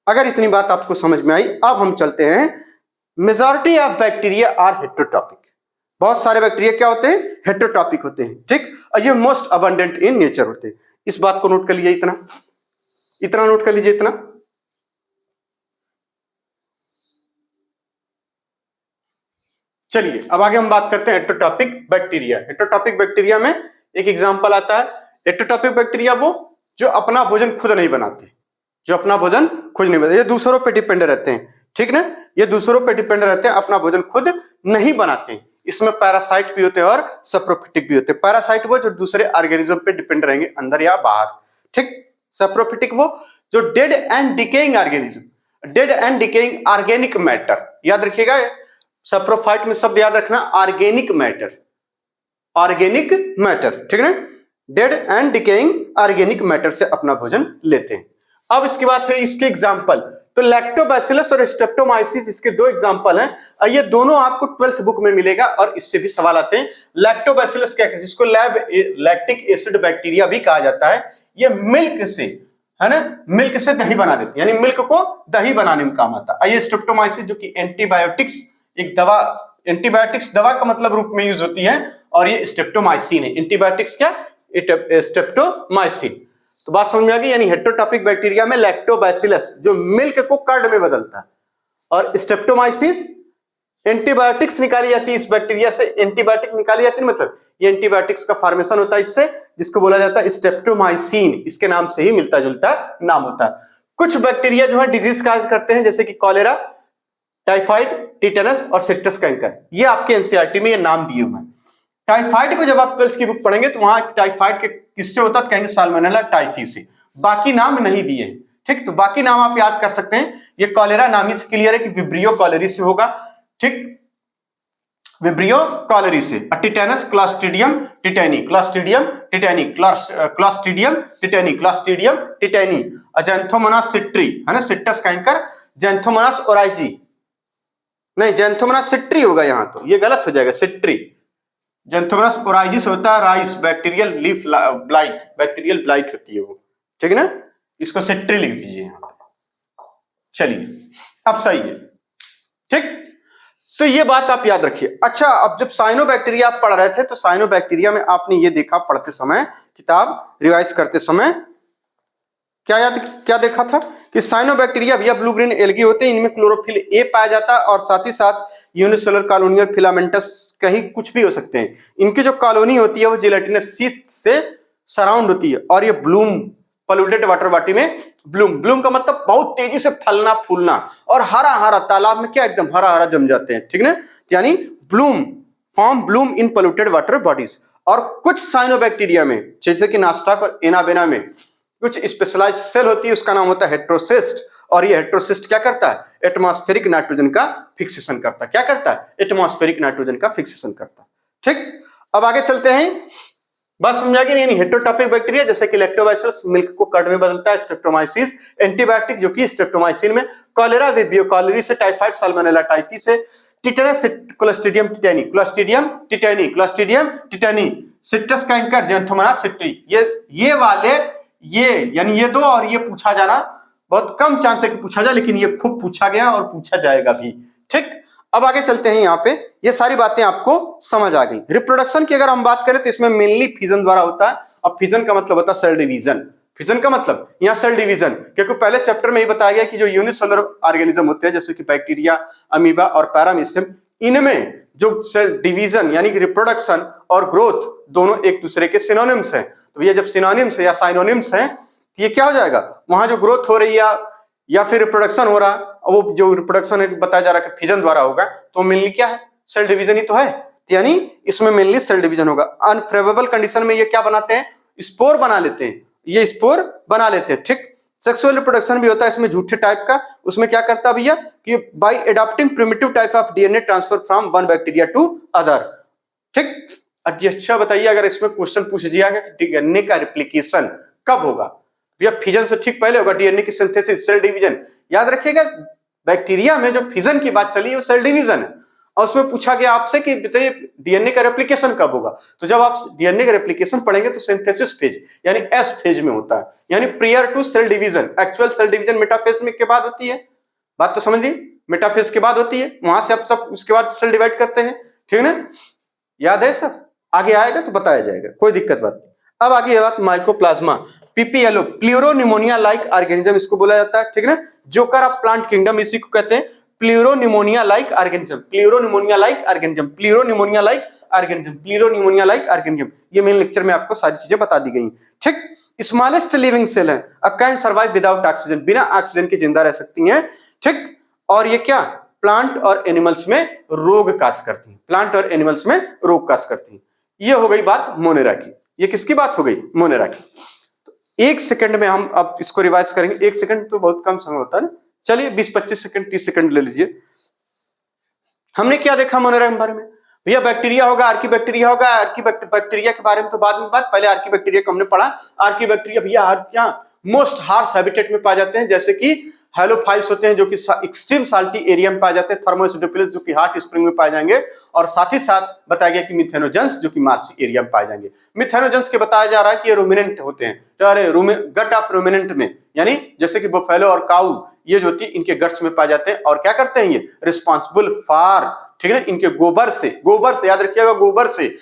S1: अगर इतनी बात आपको समझ में आई, अब हम चलते हैं, majority of bacteria are heterotrophic. बहुत सारे बैक्टीरिया क्या होते हैं, हेटेरोट्रॉपिक होते हैं, ठीक। और ये मोस्ट अबंडेंट इन नेचर होते हैं। इस बात को नोट कर लीजिए, इतना इतना नोट कर लीजिए, इतना। चलिए अब आगे हम बात करते हैं हेटेरोट्रॉपिक बैक्टीरिया। हेटेरोट्रॉपिक बैक्टीरिया में एक एग्जांपल आता है, हेटेरोट्रॉपिक बैक्टीरिया वो जो अपना भोजन खुद नहीं बनाते, जो अपना भोजन खुद नहीं बनाते, ये दूसरों पे डिपेंड रहते हैं, ठीक ना, ये दूसरों पे डिपेंड रहते हैं, अपना भोजन खुद नहीं बनाते हैं। इसमें पैरासाइट भी होते हैं और सप्रोफिटिक भी होते हैं। पैरासाइट वो जो दूसरे ऑर्गेनिज्म पे डिपेंड रहेंगे, अंदर या बाहर, ठीक। सप्रोफिटिक वो जो dead and decaying organism, dead and decaying organic matter, याद रखिएगा, सप्रोफाइट में शब्द याद रखना, ऑर्गेनिक मैटर, ऑर्गेनिक मैटर, ठीक है ना, dead and decaying organic matter से अपना भोजन लेते हैं। अब इसके बाद है इसके एग्जाम्पल, तो लैक्टोबैसिलस और स्ट्रेप्टोमाइसिस इसके दो एग्जाम्पल हैं और ये दोनों आपको 12th बुक में मिलेगा और इससे भी सवाल आते हैं। लैक्टोबैसिलस क्या कहते हैं, जिसको लैक्टिक एसिड बैक्टीरिया भी कहा जाता है, ये मिल्क से, है ना, मिल्क से दही बना देती है, यानी मिल्क को दही बनाने में काम आता है। ये स्ट्रेप्टोमाइसिस जो कि एंटीबायोटिक्स, एक दवा, एंटीबायोटिक्स दवा का मतलब रूप में यूज होती है, और ये स्ट्रेप्टोमाइसिन है। एंटीबायोटिक्स क्या, स्ट्रेप्टोमाइसिन। तो बात समझ में आ गई, यानी हेटेरोटॉपिक बैक्टीरिया में लैक्टोबैसिलस जो मिल्क को कर्ड में बदलता है, और स्ट्रेप्टोमाइसिस एंटीबायोटिक्स निकाली जाती है इस बैक्टीरिया से, एंटीबायोटिक निकाली जाती है, मतलब ये एंटीबायोटिक्स का फॉर्मेशन होता है इससे, जिसको बोला जाता है स्ट्रेप्टोमाइसिन, इसके नाम से ही मिलता जुलता नाम होता है। कुछ बैक्टीरिया जो है डिजीज काज करते हैं, जैसे कि कॉलेरा, टाइफाइड, टिटेनस और सिट्रस कैंकर, ये आपके एनसीईआरटी में ये नाम दिए हुए हैं। टाइफाइड को जब आप 12th की बुक पढ़ेंगे तो वहां टाइफाइड के किससे होता है, कहेंगे साल्मोनेला टाइफी से, बाकी नाम नहीं दिए, ठीक। तो बाकी नाम आप याद कर सकते हैं। ये कॉलेरा नाम ही से क्लियर है कि विब्रियो कॉलेरी से होगा, ठीक, विब्रियो कॉलेरी से। Tetanus Clostridium tetani, Clostridium tetani, Clostridium tetani, Clostridium tetani. Xanthomonas citri, है ना, सिट्रस कैंकर, जैंथोमोनास ओराइजी, नहीं जैंथोमोनास सिट्री होगा यहां, तो ये गलत हो जाएगा, सिट्री। जैंथोमोनास ओराइजिस होता है rice, bacterial leaf blight, bacterial blight होती है वो, ठीक है ना, इसको सिट्री लिख दीजिए यहां पे। चलिए अब सही है, ठीक। तो ये बात आप याद रखिए। अच्छा, अब जब साइनोबैक्टीरिया आप पढ़ रहे थे तो साइनोबैक्टीरिया में आपने ये देखा पढ़ते समय, किताब रिवाइज करते समय क्या देखा था कि साइनोबैक्टीरिया भैया ब्लू ग्रीन एल्गी होते हैं, इनमें क्लोरोफिल ए पाया जाता है और साथ ही साथ यूनिसेलुलर कॉलोनी और फिलामेंटस, कहीं कुछ भी हो सकते हैं। इनकी जो कॉलोनी होती है वो जिलेटिनस शीथ से सराउंड होती है, और ये ब्लूम, पोल्यूटेड वाटर बॉडी में ब्लूम का मतलब बहुत तेजी से फलना फूलना, और हरा हरा तालाब में क्या एकदम हरा हरा जम जाते हैं, ठीक ना, यानी ब्लूम इन पोल्यूटेड वाटर बॉडीज। और कुछ साइनोबैक्टीरिया में, जैसे कि नास्टाक और एनाबेना में, कुछ स्पेशलाइज्ड सेल होती है, उसका नाम होता है हेट्रोसिस्ट, और ये हेट्रोसिस्ट क्या करता है, एटमॉस्फेरिक नाइट्रोजन का फिक्सेशन करता है। क्या करता है, एटमॉस्फेरिक नाइट्रोजन का फिक्सेशन करता है, ठीक। अब आगे चलते हैं, बात समझ आ गई, यानी हेटेरोटॉपिक बैक्टीरिया जैसे कि लैक्टोबैसिलस मिल्क को कर्ड में बदलता है, स्ट्रेप्टोमाइसिस एंटीबायोटिक जो कि स्ट्रेप्टोमाइसिन में, कॉलेरा विब्रियो कॉलेरी से, टाइफाइड साल्मोनेला टाइफी से, tetanus Clostridium tetani, Clostridium tetani, Clostridium tetani, citrus canker, Xanthomonas citri, ये वाले, ये यानी ये दो, और ये पूछा जाना बहुत कम चांस है कि पूछा जाए, लेकिन ये खूब पूछा गया और पूछा जाएगा भी, ठीक। अब आगे चलते हैं, यहाँ पे ये सारी बातें आपको समझ आ गई। रिप्रोडक्शन की अगर हम बात करें तो इसमें मेनली फिजन द्वारा होता है, और फिजन का मतलब होता है सेल डिवीजन। फिजन का मतलब यहाँ सेल डिवीजन, क्योंकि पहले चैप्टर में ही बताया गया कि जो यूनिसेलुलर ऑर्गेनिज्म होते हैं जैसे कि बैक्टीरिया, अमीबा और पैरामीशियम, इनमें जो सेल डिवीजन यानी कि रिप्रोडक्शन और ग्रोथ दोनों एक दूसरे के सिनोनिम्स हैं। तो ये जब सिनोनिम्स है या साइनोनिम्स हैं तो ये क्या हो जाएगा, वहां जो ग्रोथ हो रही है या फिर रिप्रोडक्शन हो रहा, वो जो रिप्रोडक्शन है बताया जा रहा है कि फिजन द्वारा होगा, तो मेनली क्या है, सेल डिवीजन ही तो है, यानी इसमें मेनली सेल डिवीजन होगा। अनफेवरेबल कंडीशन में ये क्या बनाते हैं, स्पोर बना लेते हैं, ये स्पोर बना लेते हैं, ठीक। सेक्सुअल रिप्रोडक्शन भी होता है इसमें झूठे टाइप का, उसमें क्या करता है भैया कि by adopting primitive type of DNA transfer from one bacteria to other, ठीक। अच्छा बताइए, अगर इसमें क्वेश्चन पूछ दिया गया कि डीएनए का रेप्लिकेशन कब होगा, भैया फिजन से ठीक पहले होगा, डीएनए की सिंथेसिस, सेल डिवीजन। याद रखिएगा बैक्टीरिया में जो फिजन की बात चली वो सेल डिवीजन है, और उसमें पूछा गया आपसे कि बताइए डीएनए का रेप्लिकेशन कब होगा, तो जब आप डीएनए का रेप्लिकेशन पढ़ेंगे तो सिंथेसिस फेज यानी एस फेज में होता है, यानी prior to cell division. Actual cell division metaphase में के बाद होती है, बात तो समझिए, मेटाफेज के बाद होती है, वहां से आप सब उसके बाद सेल डिवाइड करते हैं, ठीक है ना, याद है सब, आगे आएगा तो बताया जाएगा, कोई दिक्कत बात नहीं। अब आगे बात mycoplasma, PPLO, pleuropneumonia like organism इसको बोला जाता है, ठीक है ना, जोकर ऑफ प्लांट किंगडम इसी को कहते हैं pleuropneumonia like organism, pleuropneumonia like organism, pleuropneumonia like organism, pleuropneumonia like organism. ये मेन लेक्चर में आपको सारी चीजें बता दी गई, ठीक। स्मॉलेस्ट लिविंग सेल है, कैन सर्वाइव विदाउट ऑक्सीजन, बिना ऑक्सीजन के जिंदा रह सकती हैं, ठीक। और ये क्या प्लांट और एनिमल्स में रोग काज करती हैं, प्लांट और एनिमल्स में रोग काज करती हैं। ये हो गई बात मोनेरा की, ये किसकी बात हो गई, मोनेरा की। तो एक सेकंड में हम अब इसको रिवाइज करेंगे, एक सेकंड तो बहुत कम समय होता है ना, चलिए 20-25 सेकंड 30 सेकंड ले लीजिए। हमने क्या देखा मोनेरा के बारे में, भैया बैक्टीरिया होगा, आर्कीबैक्टीरिया होगा। बैक्टीरिया के बारे में तो बाद में बात, पहले आर्कीबैक्टीरिया को हमने पढ़ा। आर्कीबैक्टीरिया भैया क्या मोस्ट हार्श हैबिटेट में पाए जाते हैं, जैसे कि हेलोफाइल्स होते हैं जो कि एक्सट्रीम साल्टी एरिया में पाए जाते हैं, थर्मोएसिडोफिलस जो कि हॉट स्प्रिंग में पाए जाएंगे, और साथ ही साथ बताया गया कि मिथेनोजेंस जो कि मार्सी एरिया में पाए जाएंगे। मिथेनोजेंस के बताया जा रहा है कि ये रूमिनेंट होते हैं, तो अरे गट ऑफ रूमिनेंट में, यानी जैसे कि बफेलो और काऊ ये जो होती है इनके गट्स में पाए जाते हैं, और क्या करते हैं ये रिस्पॉन्सिबल फॉर, ठीक है, इनके गोबर से याद रखिएगा, गोबर से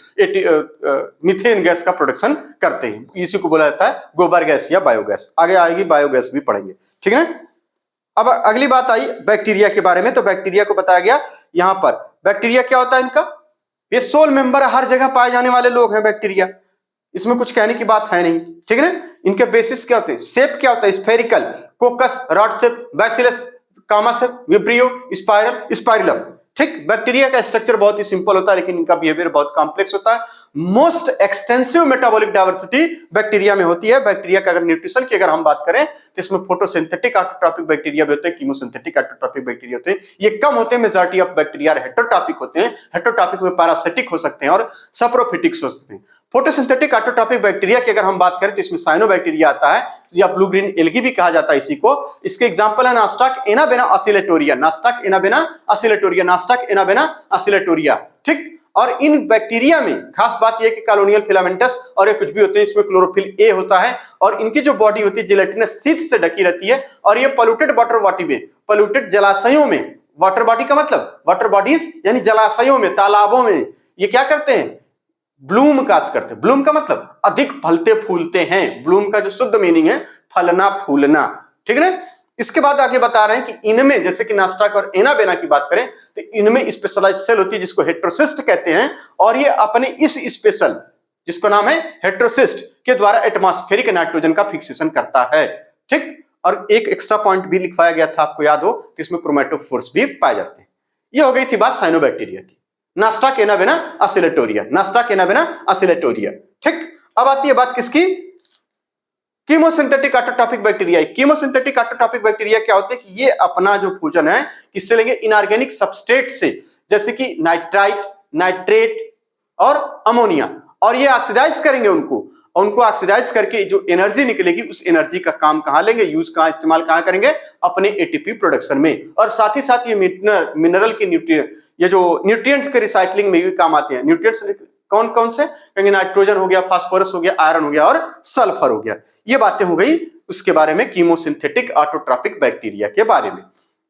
S1: मीथेन गैस का प्रोडक्शन करते हैं, इसी को बोला जाता है गोबर गैस या बायोगैस। आगे आएगी बायोगैस भी पढ़ेंगे, ठीक है। अब अगली बात आई बैक्टीरिया के बारे में, तो बैक्टीरिया को बताया गया यहां पर। बैक्टीरिया क्या होता है इनका, ये सोल मेंबर हर जगह पाए जाने वाले लोग हैं बैक्टीरिया, इसमें कुछ कहने की बात है नहीं, ठीक है ना। इनके बेसिस क्या होते हैं, शेप क्या होता है, spherical, coccus, rod shape, bacillus, comma shape, vibrio, spiral, spirillum, ठीक। बैक्टीरिया का स्ट्रक्चर बहुत ही सिंपल होता है, लेकिन इनका बिहेवियर बहुत कॉम्प्लेक्स होता है। Most extensive metabolic diversity bacteria में होती है। बैक्टीरिया का अगर न्यूट्रिशन की अगर हम बात करें तो इसमें फोटोसिंथेटिक ऑटोट्रॉपिक बैक्टीरिया भी होते हैं, कीमोसिंथेटिक ऑटोट्रॉपिक बैक्टीरिया होते हैं, ये कम होते हैं। मेजॉरिटी ऑफ बैक्टीरिया हेटेरोट्रॉपिक होते हैं, हेटेरोट्रॉपिक में पैरासिटिक हो सकते हैं और सप्रोफिटिक्स हो सकते हैं। फोटोसिंथेटिक ऑटोट्रॉपिक बैक्टीरिया की अगर हम बात करें तो इसमें साइनोबैक्टीरिया आता है, या ब्लू ग्रीन एल्गी भी कहा जाता है इसी को। इसके एग्जांपल है Nostoc Anabaena Oscillatoria, Nostoc Anabaena Oscillatoria, Nostoc Anabaena Oscillatoria, ठीक। और इन बैक्टीरिया में खास बात यह कि कॉलोनियल फिलामेंटस और ये कुछ भी होते हैं, इसमें क्लोरोफिल ए होता है, और इनकी जो बॉडी होती है जिलेटिनस शीथ से ढकी रहती है, और ये पोल्यूटेड वाटर बॉडी में, पोल्यूटेड जलाशयों में, वाटर बॉडी का मतलब वाटर बॉडीज यानी जलाशयों में, तालाबों में ये क्या करते हैं, ब्लूम कास्ट करते हैं। ब्लूम का मतलब अधिक फलते फूलते हैं, ब्लूम का जो शुद्ध मीनिंग है फलना फूलना, ठीक है ना। इसके बाद आगे बता रहे हैं कि इनमें जैसे कि नास्टाक और एनाबेना की बात करें तो इनमें स्पेशलाइज्ड सेल होती है जिसको हेटेरोसिस्ट कहते हैं, और ये अपने इस स्पेशल जिसको नाम है हेटेरोसिस्ट के द्वारा एटमॉस्फेरिक नाइट्रोजन का फिक्सेशन करता है, ठीक। और एक एक्स्ट्रा पॉइंट भी लिखवाया गया था, आपको याद हो, तो इसमें क्रोमेटोफोर्स भी पाए जाते हैं। ये हो गई थी बात साइनोबैक्टीरिया की, नास्टाक Anabaena Oscillatoria, Nostoc Anabaena Oscillatoria, ठीक। अब आती है बात किसकी, chemosynthetic autotrophic bacteria. Chemosynthetic autotrophic bacteria क्या होते हैं कि ये अपना जो भोजन है किससे लेंगे, इनऑर्गेनिक सबस्ट्रेट से, जैसे कि नाइट्राइट, नाइट्रेट और अमोनिया, और ये ऑक्सीडाइज करेंगे उनको ऑक्सीडाइज करके जो एनर्जी निकलेगी उस एनर्जी का काम कहां लेंगे, यूज कहां, इस्तेमाल कहां करेंगे, अपने एटीपी प्रोडक्शन में। और साथ ही साथ ये मिनरल के न्यूट्रिएंट, ये जो न्यूट्रिएंट्स के रिसाइकलिंग में भी काम आते हैं। न्यूट्रिएंट्स कौन कौन से, कहेंगे नाइट्रोजन हो गया, फास्फोरस हो गया, आयरन हो गया और सल्फर हो गया। ये बातें हो गई उसके बारे में, कीमोसिंथेटिक ऑटोट्रॉपिक बैक्टीरिया के बारे में।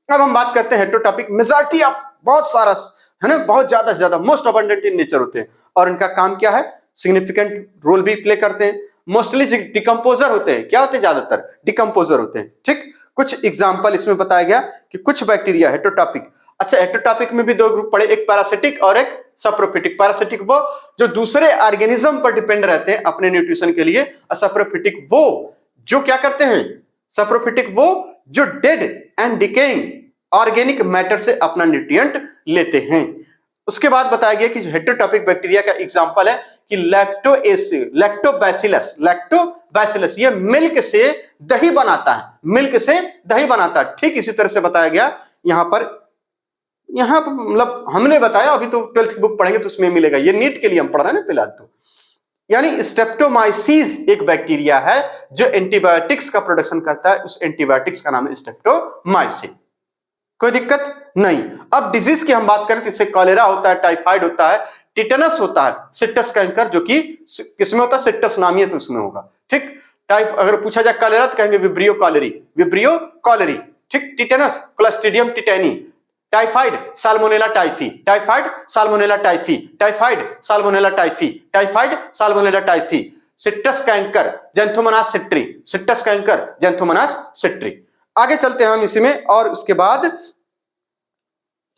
S1: अब हम बात करते हैं हेटेरोट्रॉपिक। मेजॉरिटी ऑफ बहुत सारा है ना, बहुत ज्यादा से ज्यादा मोस्ट अबंडेंट इन नेचर होते हैं, और इनका काम क्या है, सिग्निफिकेंट रोल भी प्ले करते हैं। मोस्टली डिकम्पोजर होते हैं, क्या होते हैं, ज्यादातर डिकम्पोजर होते हैं, ठीक। कुछ एग्जांपल इसमें बताया गया कि कुछ बैक्टीरिया हेटेरोट्रॉपिक, अच्छा हेटेरोट्रॉपिक में भी दो ग्रुप पड़े, एक पैरासिटिक और एक सप्रोफिटिक। पैरासिटिक वो जो दूसरे ऑर्गेनिज्म पर डिपेंड रहते हैं अपने न्यूट्रिशन के लिए, और सप्रोफिटिक वो जो क्या करते हैं, सप्रोफिटिक वो जो dead and decaying organic matter से अपना न्यूट्रिएंट लेते हैं। उसके बाद बताया गया कि जो हेटेरोट्रॉपिक बैक्टीरिया का एग्जांपल है कि लैक्टोबैसिलस ये मिल्क से दही बनाता है, मिल्क से दही बनाता है, ठीक। इसी तरह से बताया गया यहां पर मतलब हमने बताया, अभी तो 12th की बुक पढ़ेंगे तो उसमें मिलेगा, ये नीट के लिए हम पढ़ रहे हैं ना फिलहाल तो। यानी स्ट्रेप्टोमाइसीस एक बैक्टीरिया है जो एंटीबायोटिक्स का प्रोडक्शन करता है, उस एंटीबायोटिक्स का नाम है स्ट्रेप्टोमाइसिन। कोई दिक्कत नहीं। अब डिजीज की हम बात करें तो इससे कॉलेरा होता है, टाइफाइड होता है, टिटेनस होता है, सिट्टस कैंकर जो कि किसमें होता है, सिट्टस नामी है तो उसमें होगा, ठीक। अगर पूछा जाए कॉलेरा तो कहेंगे विब्रियो कॉलेरी, ठीक। Tetanus Clostridium tetani, typhoid Salmonella typhi, typhoid Salmonella typhi, typhoid Salmonella typhi, typhoid Salmonella typhi. Citrus canker Xanthomonas citri, citrus canker Xanthomonas citri. आगे चलते हैं हम इसी में, और उसके बाद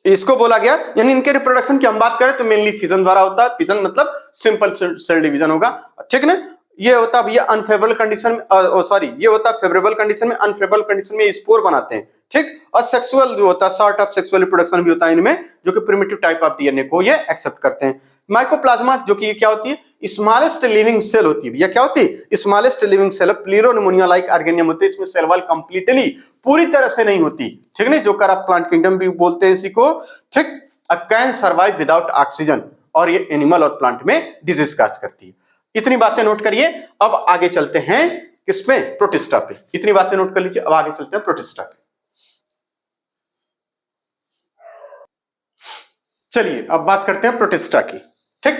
S1: इसको बोला गया, यानी इनके रिप्रोडक्शन की हम बात करें तो मेनली फिजन द्वारा होता है। फिजन मतलब सिंपल सेल डिवीजन होगा, ठीक ना। ये होता है भैया अनफेवरेबल कंडीशन में, सॉरी ये होता है फेवरेबल कंडीशन में, अनफेवरेबल कंडीशन में स्पोर बनाते हैं, ठीक। और सेक्सुअल जो होता है, सॉर्ट ऑफ सेक्सुअल रिप्रोडक्शन भी होता है इनमें, जो कि प्रिमिटिव टाइप ऑफ डीएनए को ये एक्सेप्ट करते हैं। माइकोप्लाज्मा जो कि ये क्या होती है, स्मॉलेस्ट लिविंग सेल होती है भैया, क्या होती है, स्मॉलेस्ट लिविंग सेल, प्लीरोनिमोनिया लाइक ऑर्गेनियम होते हैं। इसमें सेल वॉल कंप्लीटली पूरी तरह से नहीं होती, ठीक है, जो कर प्लांट किंगडम भी बोलते हैं इसी को, ठीक। कैन सर्वाइव विदाउट ऑक्सीजन, और ये एनिमल और प्लांट में डिजीज काज करती है। इतनी बातें नोट करिए। अब आगे चलते हैं किसमें, प्रोटिस्टा पे। इतनी बातें नोट कर लीजिए, अब आगे चलते हैं प्रोटिस्टा पे। चलिए अब बात करते हैं प्रोटिस्टा की। ठीक,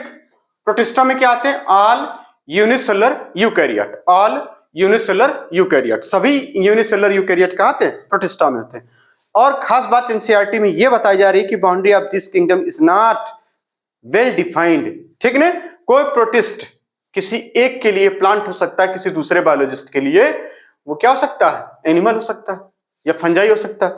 S1: प्रोटिस्टा में क्या आते हैं, all unicellular eukaryote, all unicellular eukaryote, सभी यूनिसेलुलर यूकैरियोट कहां आते हैं, प्रोटिस्टा में होते हैं। और खास बात एनसीईआरटी में यह बताई जा रही है कि boundary of this kingdom is not well defined. ठीक ना, कोई प्रोटिस्ट किसी एक के लिए प्लांट हो सकता है, किसी दूसरे बायोलॉजिस्ट के लिए वो क्या हो सकता है, एनिमल हो सकता है या फंजाई हो सकता है,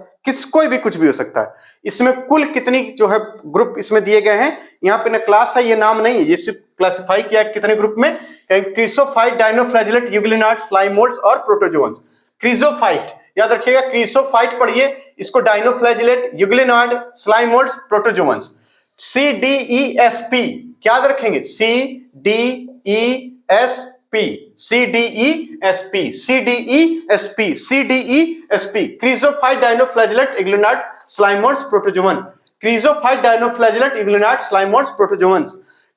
S1: कोई भी कुछ भी हो सकता है। इसमें कुल कितनी जो है ग्रुप इसमें दिए गए हैं, यहाँ पे ना क्लास है, ये नाम नहीं है, ये सिर्फ क्लासिफाई किया है कितने ग्रुप में, क्रीसोफाइट, डायनोफ्लैजिलेट, यूग्लिनाइड, स्लाइमोल्ड्स और प्रोटोजोअन्स। क्रीसोफाइट याद रखिएगा, क्रीसोफाइट पढ़िए, इसको dinoflagellate, euglenoid, slime moulds, protozoans. CDESP क्या याद रखेंगे, CDESP, CDESP, CDESP, CDESP, chrysophyte, dinoflagellate, euglenoid, slime moulds, protozoan, chrysophyte, dinoflagellate, euglenoid, slime moulds, protozoans.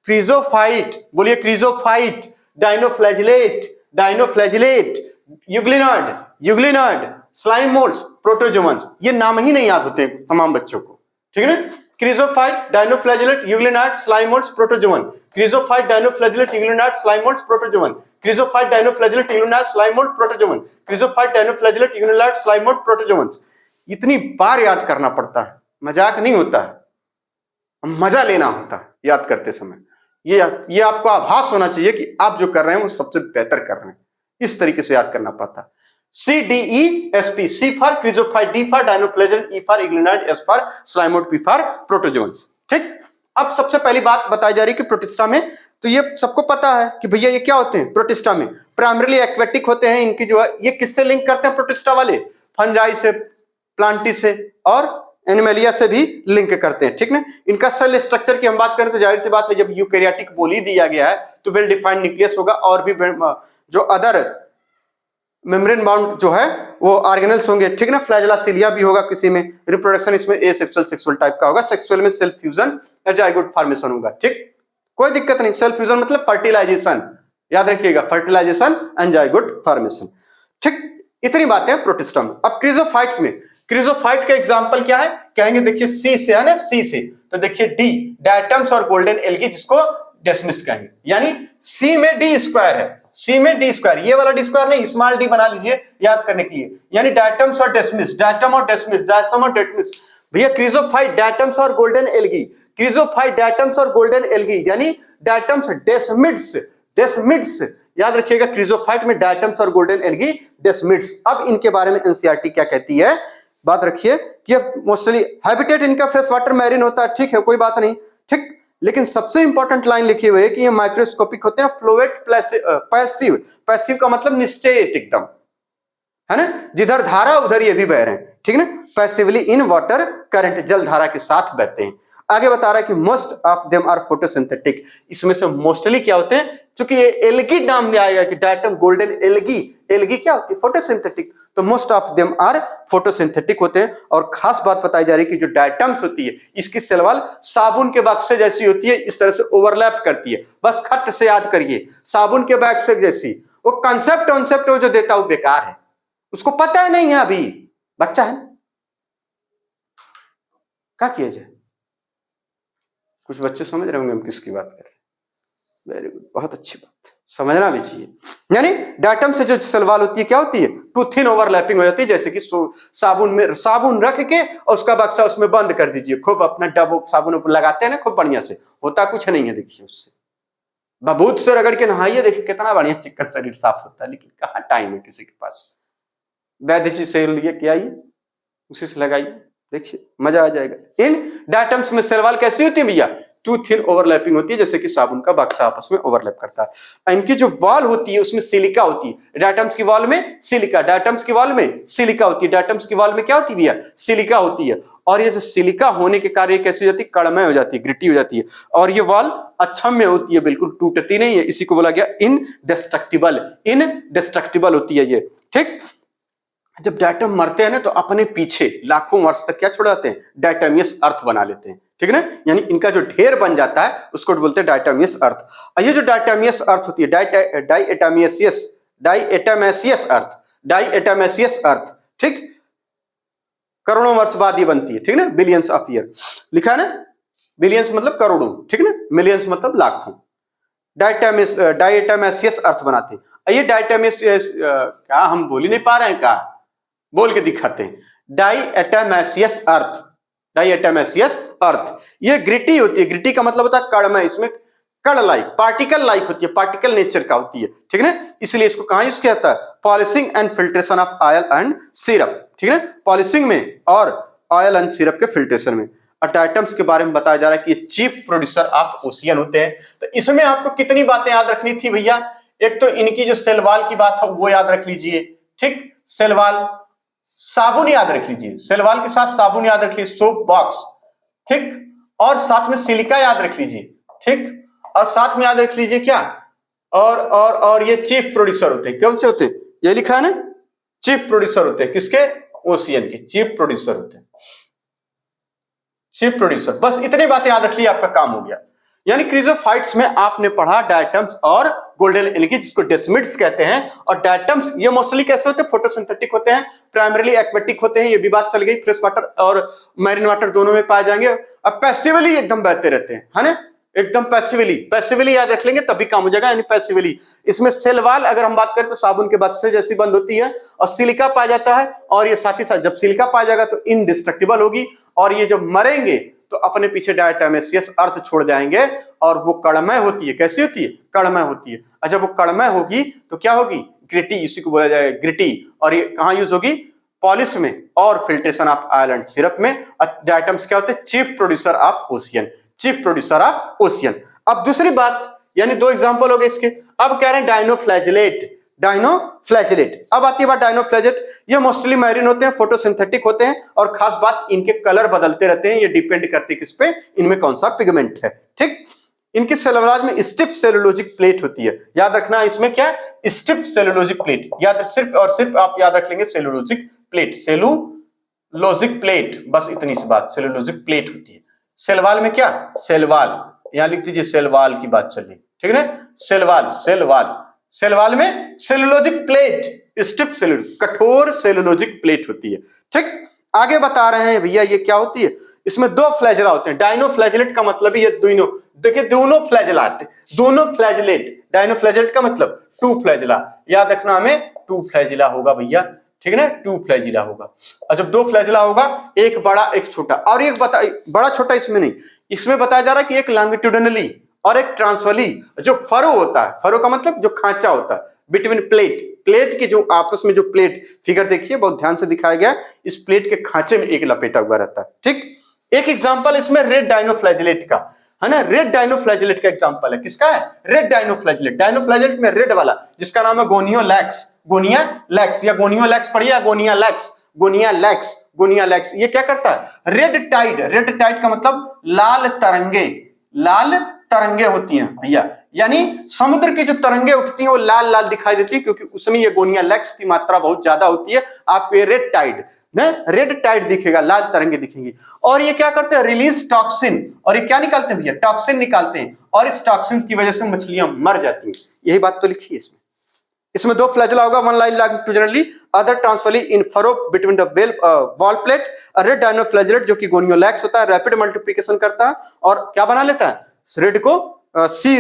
S1: Chrysophyte बोलिए, chrysophyte, dinoflagellate, dinoflagellate, euglenoid, euglenoid, slime moulds, protozoans. ये नाम ही नहीं याद होते तमाम बच्चों को, ठीक है ना। Chrysophyte, dinoflagellate, euglenoid, slime moulds, protozoan, chrysophyte, dinoflagellate, euglenoid, slime moulds, protozoan, chrysophyte, dinoflagellate, euglenoid, slime mould, protozoan, chrysophyte, dinoflagellate, euglenoid, slime mould, protozoans. इतनी बार याद करना पड़ता है, मजाक नहीं होता है, मजा लेना होता है याद करते समय। ये आपको आभास होना चाहिए कि आप जो कर रहे हैं वो सबसे बेहतर कर रहे हैं, इस तरीके से याद करना पड़ता है। CDESP, C for क्रीसोफाइट, D for dinoflagellate, E for यूग्लिनाइड, S for स्लाइमोल्ड, P for protozoans. ठीक, अब सबसे पहली बात बताई जा रही है कि प्रोटिस्टा में, तो ये सबको पता है कि भैया ये क्या होते हैं प्रोटिस्टा में, प्राइमरीली एक्वेटिक होते हैं। इनकी जो है ये किससे लिंक करते हैं प्रोटिस्टा वाले, फंजाई से, प्लांटी से और एनिमलिया से भी लिंक करते हैं। ठीक ना, इनका सेल स्ट्रक्चर की हम बात करें तो जाहिर सी बात है, जब यूकैरियोटिक बोल ही दिया गया है तो वेल डिफाइंड न्यूक्लियस होगा, और भी जो अदर मेम्ब्रेन बाउंड जो है वो ऑर्गेनेल्स होंगे। ठीक ना, फ्लैजेला सिलिया भी होगा किसी में, रिप्रोडक्शन इसमें एसेक्सुअल सेक्सुअल टाइप का होगा, सेक्सुअल में सेल्फ फ्यूजन या जाइगोट फॉर्मेशन होगा। ठीक, कोई दिक्कत नहीं, सेल्फ फ्यूजन मतलब फर्टिलाइजेशन, याद रखिएगा, फर्टिलाइजेशन एंड जाइगोट फॉर्मेशन। ठीक, इतनी बातें प्रोटिस्टा में। अब क्रीसोफाइट में, क्रीसोफाइट का एग्जांपल क्या है, कहेंगे देखिए सी से है ना, सी से, तो देखिए डी, डायटम्स और गोल्डन एल्गी, जिसको डेस्मिस कहेंगे, यानी सी में डी स्क्वायर है, सी में डी स्क्वायर, ये वाला डी स्क्वायर नहीं, स्मॉल डी बना लीजिए याद करने के लिए, यानी डायटम्स और डेस्मिस, डायटम और डेस्मिस, डायटम और डेस्मिस। भैया क्रीसोफाइट, डायटम्स और गोल्डन एल्गी, क्रीसोफाइट, डायटम्स और गोल्डन एल्गी, यानी डायटम्स, डेस्मिड्स, डेस्मिड्स, याद रखिएगा, क्रीसोफाइट में डायटम्स और गोल्डन एल्गी, डेस्मिड्स। अब इनके बारे में एनसीईआरटी क्या कहती है, बात रखिए कि मोस्टली हैबिटेट इनका फ्रेश वाटर मैरिन होता है, ठीक है, कोई बात नहीं। ठीक, लेकिन सबसे इंपॉर्टेंट लाइन लिखी हुई है कि ये माइक्रोस्कोपिक होते हैं, फ्लूइड पैसिव, पैसिव का मतलब निश्चेत एकदम, है ना, जिधर धारा उधर ये भी बह रहे हैं। ठीक है ना, पैसिवली इन वाटर करंट, जल धारा के साथ बहते हैं। आगे बता रहा है कि most of them are photosynthetic, इसमें से मोस्टली क्या होते हैं, क्योंकि ये एल्गी नाम दिया गया कि डायटम गोल्डन एल्गी, एल्गी क्या होती है, फोटोसिंथेटिक, तो most of them are photosynthetic होते हैं। और खास बात बताई जा रही है कि जो डायटम्स होती है इसकी सेल वॉल साबुन के बक्से जैसी होती है, इस तरह से ओवरलैप करती है, बस खट से याद करिए, साबुन के बक्से जैसी। वो कॉन्सेप्ट वो जो देता है वो बेकार है, उसको पता है नहीं है, अभी बच्चा है, क्या किया जाए। कुछ बच्चे समझ रहे होंगे हम किसकी बात कर रहे हैं, वेरी गुड, बहुत अच्छी बात, समझना भी चाहिए। यानी डायटम से जो सलवाल होती है क्या होती है, टू थिन ओवरलैपिंग हो जाती है, जैसे कि साबुन में साबुन रख के और उसका बक्सा उसमें बंद कर दीजिए, खूब अपना डब साबुन लगाते हैं ना खूब बढ़िया से, होता कुछ नहीं है, देखिए उससे बबूत से रगड़ के नहाइए, देखिए कितना बढ़िया चिकन शरीर साफ होता है, लेकिन कहाँ टाइम है किसी के पास, वैद्य जी से लिए के आइए, उसी से लगाइए, देखिए मजा आ जाएगा। इन डायटम्स में सेल वॉल कैसी होती है भैया, टू थिन ओवरलैपिंग होती है, जैसे कि साबुन का बक्सा आपस में ओवरलैप करता है। इनकी जो वॉल होती है उसमें सिलिका होती है, डायटम्स की वॉल में सिलिका, डायटम्स की वॉल में सिलिका होती है, डायटम्स की वॉल में क्या होती है भैया, सिलिका होती है। और ये जो सिलिका होने के कार्य कैसी हो जाती है, कड़मय हो जाती है, ग्रिटी हो जाती है, और ये वॉल अक्षम्य होती है, बिल्कुल टूटती नहीं है, इसी को बोला गया इनडेस्ट्रक्टिबल, इनडेस्ट्रक्टिबल होती है ये। ठीक, जब डायटम मरते हैं ना तो अपने पीछे लाखों वर्ष तक क्या छोड़ाते हैं, डायटमियस अर्थ बना लेते हैं। ठीक है ना, यानी इनका जो ढेर बन जाता है उसको बोलते हैं डायटोमियस अर्थ। और ये जो डायटोमियस अर्थ होती है, डायएटोमेसियस अर्थ, ठीक, करोड़ों वर्ष बाद ये बनती है, ठीक है ना, बिलियंस ऑफ ईयर लिखा है ना, बिलियंस मतलब करोड़ों, ठीक है ना, मिलियंस मतलब लाखों। डायएटोमेसियस अर्थ बनाते हैं। ये डायटोमेसियस क्या हम बोल ही नहीं पा रहे हैं, क्या बोल के दिखाते हैं, डायएटोमेसियस अर्थ, डायएटोमेसियस अर्थ। ये ग्रिटी होती है, ग्रिटी का मतलब होता है कणमय, इसमें कण लाइक, पार्टिकल लाइक होती है, पार्टिकल नेचर का होती है, ठीक है ना, इसलिए इसको कहां यूज किया जाता है, polishing and filtration of oil and syrup, ठीक है ना, पॉलिशिंग में और ऑयल एंड सिरप के फिल्ट्रेशन में। और डायटम्स के बारे में बताया जा रहा है कि ये चीफ प्रोड्यूसर ऑफ ओशियन होते हैं। तो इसमें आपको कितनी बातें याद रखनी थी भैया, एक तो इनकी जो सेलवाल की बात है वो याद रख लीजिए, ठीक, सेलवाल, साबुन याद रख लीजिए, सेलवाल के साथ साबुन याद रख लीजिए, सोप बॉक्स, ठीक, और साथ में सिलिका याद रख लीजिए, ठीक, और साथ में याद रख लीजिए क्या, और ये चीफ प्रोड्यूसर होते हैं, कौन से होते हैं, ये लिखा है ना, चीफ प्रोड्यूसर होते हैं, किसके, ओशियन के चीफ प्रोड्यूसर होते हैं, चीफ प्रोड्यूसर। बस इतनी बातें याद रख ली, आपका काम हो गया। यानी क्रिजोफाइट्स में आपने पढ़ा डायटम्स और गोल्डन एल्गी, जिसको डेस्मिड्स कहते हैं। और डायटम्स ये मोस्टली कैसे होते हैं, फोटोसिंथेटिक होते हैं, प्राइमरीली एक्वेटिक होते हैं, ये भी बात चल गई, फ्रेश वाटर और मैरिन वाटर दोनों में पाए जाएंगे। अब पैसिवली एकदम बहते रहते हैं, है ना, एकदम पैसिवली याद रख लेंगे तभी काम हो जाएगा, यानी पैसिवली। इसमें सेलवाल अगर हम बात करें तो साबुन के बक्से जैसी बंद होती है, और सिलिका पाया जाता है, और ये साथ ही साथ जब सिलिका पाया जाएगा तो इनडिस्ट्रक्टिबल होगी, और ये जब मरेंगे तो अपने पीछे डायटोमेसियस अर्थ छोड़ जाएंगे, और वो कणमय होती है, कैसी होती है, कणमय होती है। और जब वो कणमय होगी तो क्या होगी, ग्रिटी, इसी को बोला जाएगा ग्रिटी। और ये कहां यूज होगी, पॉलिश में और filtration of oil and syrup में। डायटम्स क्या होते हैं, chief producer of ocean, chief producer of ocean. अब दूसरी बात, यानी दो एग्जांपल हो गए इसके। अब कह रहे हैं डायनोफ्लैजेलेट, डायनोफ्लैजेलेट। अब आती है बात डायनोफ्लैजेलेट, ये मोस्टली मैरीन होते हैं, फोटोसिंथेटिक होते हैं, और खास बात इनके कलर बदलते रहते हैं, ये डिपेंड करते हैं किस पे, इनमें कौन सा पिगमेंट है, ठीक। इनके सेलुलोज में स्टिफ सेलुलोजिक प्लेट होती है, याद रखना इसमें क्या, स्टिफ सेलुलोजिक प्लेट, याद सिर्फ और सिर्फ आप याद रख लेंगे सेलुलोजिक प्लेट, सेलुलोजिक प्लेट, बस इतनी सी बात, सेलुलोजिक प्लेट होती है। सेलवाल में क्या, सेलवाल, यहां लिख दीजिए, सेलवाल की बात चल रही, ठीक है ना, सेलवाल में सेलुलोजिक प्लेट, स्टिफ सेलुलोज, कठोर सेलुलोजिक प्लेट होती है, ठीक। आगे बता रहे हैं भैया ये क्या होती है, इसमें दो फ्लैजेला होते हैं। डायनोफ्लैजेलेट का मतलब ये दोनों, देखिए दोनों फ्लैजेलाट, दोनों फ्लैजेलेट, डायनोफ्लैजेलेट का मतलब टू फ्लैजेला, याद रखना हमें, टू फ्लैजेला होगा भैया, ठीक है ना, टू फ्लैजिला होगा। और जब दो फ्लैजिला होगा, एक बड़ा एक छोटा, और एक बड़ा छोटा इसमें नहीं, इसमें बताया जा रहा है कि एक लॉन्गिट्यूडिनली और एक ट्रांसवर्ली, जो फरो होता है, फरो का मतलब जो खांचा होता है बिटवीन प्लेट के जो आपस में जो प्लेट, फिगर देखिए बहुत ध्यान से दिखाया गया, इस प्लेट के खांचे में एक लपेटा हुआ रहता है, ठीक। एक एग्जांपल इसमें रेड डायनोफ्लैजेलेट का है ना, रेड डायनोफ्लैजेलेट का एग्जांपल है, किसका है, रेड डायनोफ्लैजेलेट, डायनोफ्लैजेलेट में रेड वाला, जिसका नाम है गोनियोलैक्स या गोनियोलैक्स पढ़िए, गोनियालैक्स। ये क्या करता है, रेड टाइड का मतलब लाल तरंगे होती हैं भैया, यानी समुद्र की जो तरंगे उठती हैं वो लाल लाल दिखाई देती है, क्योंकि उसमें ये गोनियालैक्स की मात्रा बहुत ज्यादा होती है। आपको ये रेड टाइड दिखेगा, लाल तरंगे दिखेंगी। और ये क्या करते हैं, रिलीज टॉक्सिन, और ये क्या निकालते हैं भैया, टॉक्सिन निकालते हैं, और इस टॉक्सिन की वजह से मछलियां मर जाती हैं। यही बात तो लिखी है इसमें दो फ्लैजेला होगा, one line longitudinally, other transversely in furrow between the wall plate. Red dinoflagellate जो कि गोनियोलैक्स होता है, रैपिड मल्टीप्लिकेशन करता है और क्या बना लेता है, रेड को सी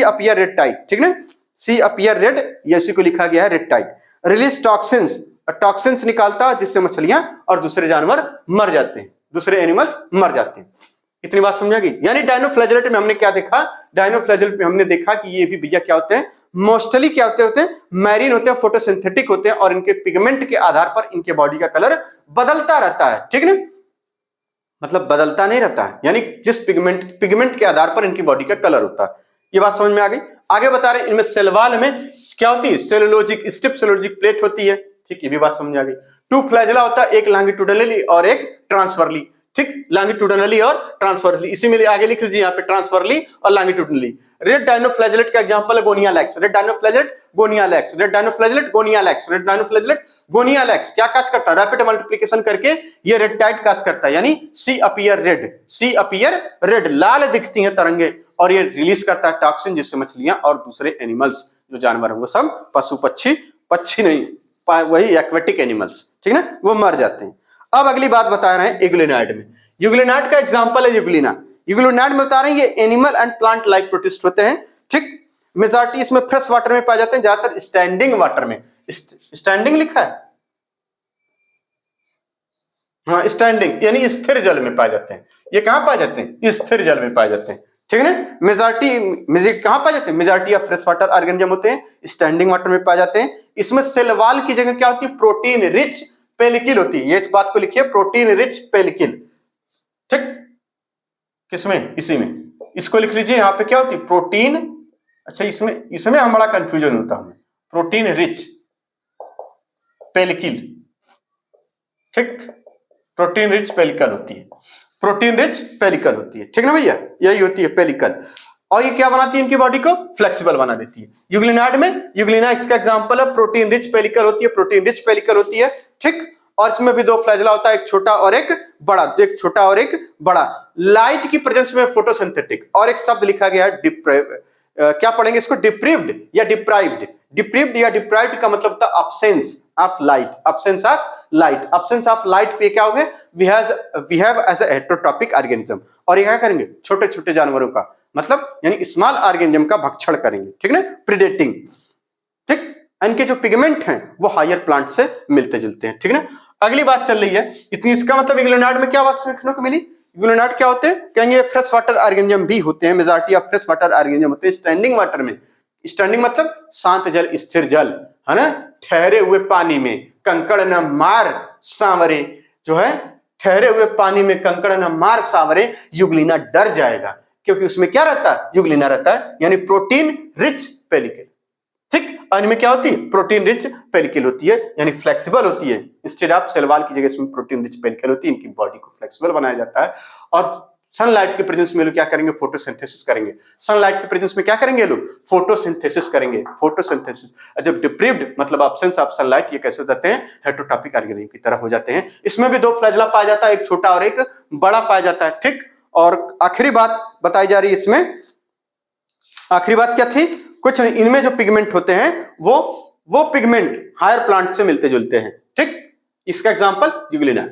S1: अपीयर रेड टाइड, ठीक है, सी अपीयर रेड, ये इसी को लिखा गया है रेड टाइड। रिलीज टॉक्सिन्स निकालता है, जिससे मछलियां और दूसरे जानवर मर जाते हैं, दूसरे एनिमल्स मर जाते हैं। इतनी बात समझ आ गई। यानी डायनोफ्लैजेलेट में हमने क्या देखा, डायनोफ्लैजेलेट में हमने देखा कि ये भी भैया क्या होते हैं, मोस्टली क्या होते हैं, मैरीन होते हैं, फोटोसिंथेटिक होते हैं, और इनके पिगमेंट के आधार पर इनके बॉडी का कलर बदलता रहता है, ठीक है ना, मतलब बदलता नहीं रहता है, यानी जिस पिगमेंट के आधार पर इनकी बॉडी का कलर होता है। ये बात समझ में आ गई। आगे बता रहे हैं इनमें सेलवाल में क्या होती है, स्टिफ सेलुलोजिक प्लेट होती है, ठीक, ये भी बात समझ आ गई। टू फ्लैजेला होता है, एक लॉन्गिट्यूडिनली और एक ट्रांसवर्ली, ठीक, लॉन्गिट्यूडनली और ट्रांसवर्सली। इसी में आगे लिख लीजिए यहाँ पे ट्रांसफरली और लॉन्गिट्यूडनली। रेड डायनोफ्लैजेलेट का एग्जांपल है गोनियालैक्स, red dinoflagellate गोनियालैक्स, red dinoflagellate गोनियालैक्स, red dinoflagellate गोनियालैक्स क्या काज करता है? रैपिड मल्टीप्लिकेशन करके ये रेड टाइड काज करता है, यानी सी अपीयर रेड, सी अपीयर रेड, लाल दिखती हैं तरंगे, और ये रिलीज करता है टॉक्सिन, जिससे मछलियां और दूसरे एनिमल्स जो जानवर हैं वो सब पशु पक्षी, पक्षी नहीं वही एक्वेटिक एनिमल्स, ठीक है ना, वो मर जाते हैं। अब अगली बात बता रहे हैं यूग्लिनाइड में। यूग्लिनाइड का एग्जांपल है यूग्लिना। यूग्लिनाइड में बता रहे हैं ये animal and plant like protist होते हैं, ठीक। मेजॉरिटी इसमें फ्रेश वाटर में पाए जाते हैं, ज्यादातर स्टैंडिंग वाटर में, स्टैंडिंग लिखा है, हाँ स्टैंडिंग यानी स्थिर जल में पाए जाते हैं। ये कहां पाए जाते हैं? स्थिर जल में पाए जाते हैं, ठीक है ना। मेजॉरिटी कहां पाए जाते हैं? Majority of fresh water organism होते हैं, स्टैंडिंग वाटर में पाए जाते हैं। इसमें सेल वॉल की जगह क्या होती है? प्रोटीन रिच पेलिकल होती है। ये इस बात को लिखिए, प्रोटीन रिच पेलिकल, ठीक। किसमें? इसी में, इसको लिख लीजिए। यहां पे क्या होती है? प्रोटीन, अच्छा इसमें हम बड़ा कंफ्यूजन होता है, प्रोटीन रिच पेलिकल, ठीक, प्रोटीन रिच पेलिकल होती है, प्रोटीन रिच पेलिकल होती है, ठीक ना भैया, यही होती है पेलिकल। और ये क्या बनाती है? इनकी बॉडी को फ्लेक्सिबल बना देती है। यूग्लिनाइड में, यूग्लिना इसका एग्जांपल है, प्रोटीन रिच पेलिकल होती है, प्रोटीन रिच पेलिकल होती है, ठीक। और इसमें भी दो फ्लैजेला होता है, एक छोटा और एक बड़ा, एक छोटा और एक बड़ा। लाइट की प्रेजेंस में फोटोसिंथेटिक, और एक शब्द लिखा गया है क्या पढ़ेंगे इसको? डिप्रीव्ड या डिप्राइव्ड। डिप्रीव्ड या डिप्राइव्ड का मतलब था absence of light, absence of light, absence of light पे क्या हो गया? We have as a heterotrophic organism. और ये क्या करेंगे? छोटे छोटे जानवरों का, मतलब यानी स्मॉल ऑर्गेनिज्म का भक्षण करेंगे, ठीक है ना, प्रीडेटिंग, ठीक। इनके जो पिगमेंट हैं वो हायर प्लांट से मिलते जुलते हैं, ठीक है ना। अगली बात चल रही है, इतनी इसका मतलब यूग्लिनाइड में क्या बात सीखने को मिली? यूग्लिनाइड क्या होते हैं? कहेंगे फ्रेश वाटर ऑर्गेनिज्म भी होते हैं, majority of fresh water organism होते हैं स्टैंडिंग वाटर में। स्टैंडिंग मतलब शांत जल, स्थिर जल, है ना, ठहरे हुए पानी में, कंकड़ न मार सांवरे, जो है ठहरे हुए पानी में कंकड़ न मार सांवरे, यूग्लिना डर जाएगा, क्योंकि उसमें क्या रहता है? यूग्लिना रहता है, यानी प्रोटीन रिच पेलिकल, ठीक। और इनमें क्या होती है? प्रोटीन रिच पेलिकल होती है, यानी फ्लेक्सिबल होती है। इंस्टेड ऑफ सेल वॉल की जगह इसमें प्रोटीन रिच पेलिकल होती है, इनकी बॉडी को फ्लेक्सिबल बनाया जाता है। और सनलाइट के प्रेजेंस में लोग क्या करेंगे? फोटोसिंथेसिस करेंगे। सनलाइट के प्रेजेंस में क्या करेंगे लोग? फोटोसिंथेसिस करेंगे, फोटोसिंथेसिस। जब डिप्रीव्ड मतलब एब्सेंस ऑफ सनलाइट, ये कैसे हो जाते हैं? हेटेरोट्रॉपिक ऑर्गेनिज्म की तरह हो जाते हैं। इसमें भी दो फ्लैजेला पाया जाता है, एक छोटा और एक बड़ा पाया जाता है, ठीक। और आखिरी बात बताई जा रही है इसमें, आखिरी बात क्या थी? कुछ नहीं, इनमें जो पिगमेंट होते हैं वो पिगमेंट हायर प्लांट से मिलते जुलते हैं, ठीक। इसका एग्जांपल यूग्लिना।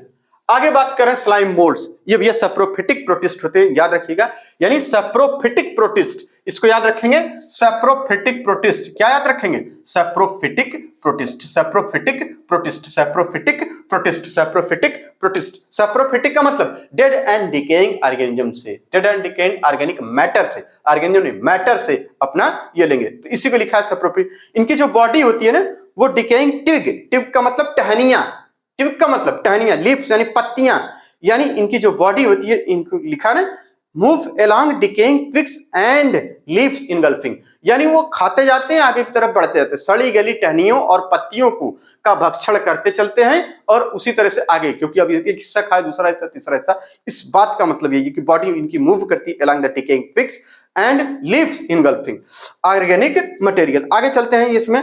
S1: आगे बात करें स्लाइम मोल्ड्स, ये भैया सैप्रोफिटिक प्रोटिस्ट होते हैं, याद रखिएगा, यानी सैप्रोफिटिक प्रोटिस्ट, इसको याद रखेंगे, सैप्रोफिटिक प्रोटिस्ट। क्या याद रखेंगे? Saprophytic protist, saprophytic protist, saprophytic protist, saprophytic protist. Saprophytic का मतलब डेड एंड डिकेइंग ऑर्गेनिज्म से, dead and decaying organic matter से, ऑर्गेनिज्म नहीं मैटर से अपना ये लेंगे, तो इसी को लिखा है सैप्रोफिटिक। इनकी जो बॉडी होती है ना, वो डिकेइंग टिग, टिग का मतलब टहनियां, टिप का मतलब टहनियां, लीव्स यानी पत्तियां, यानी इनकी जो बॉडी होती है, इनको लिखा ना, move along decaying twigs and leaves engulfing, यानी वो खाते जाते हैं, आगे की तरफ बढ़ते जाते हैं, सड़ी गली टहनियों और पत्तियों को का भक्षण करते चलते हैं, और उसी तरह से आगे, क्योंकि अब एक हिस्सा खाए, दूसरा हिस्सा, तीसरा हिस्सा, इस बात का मतलब ये है कि बॉडी इनकी मूव करती है along the decaying twigs and leaves engulfing organic material. आगे चलते हैं इसमें,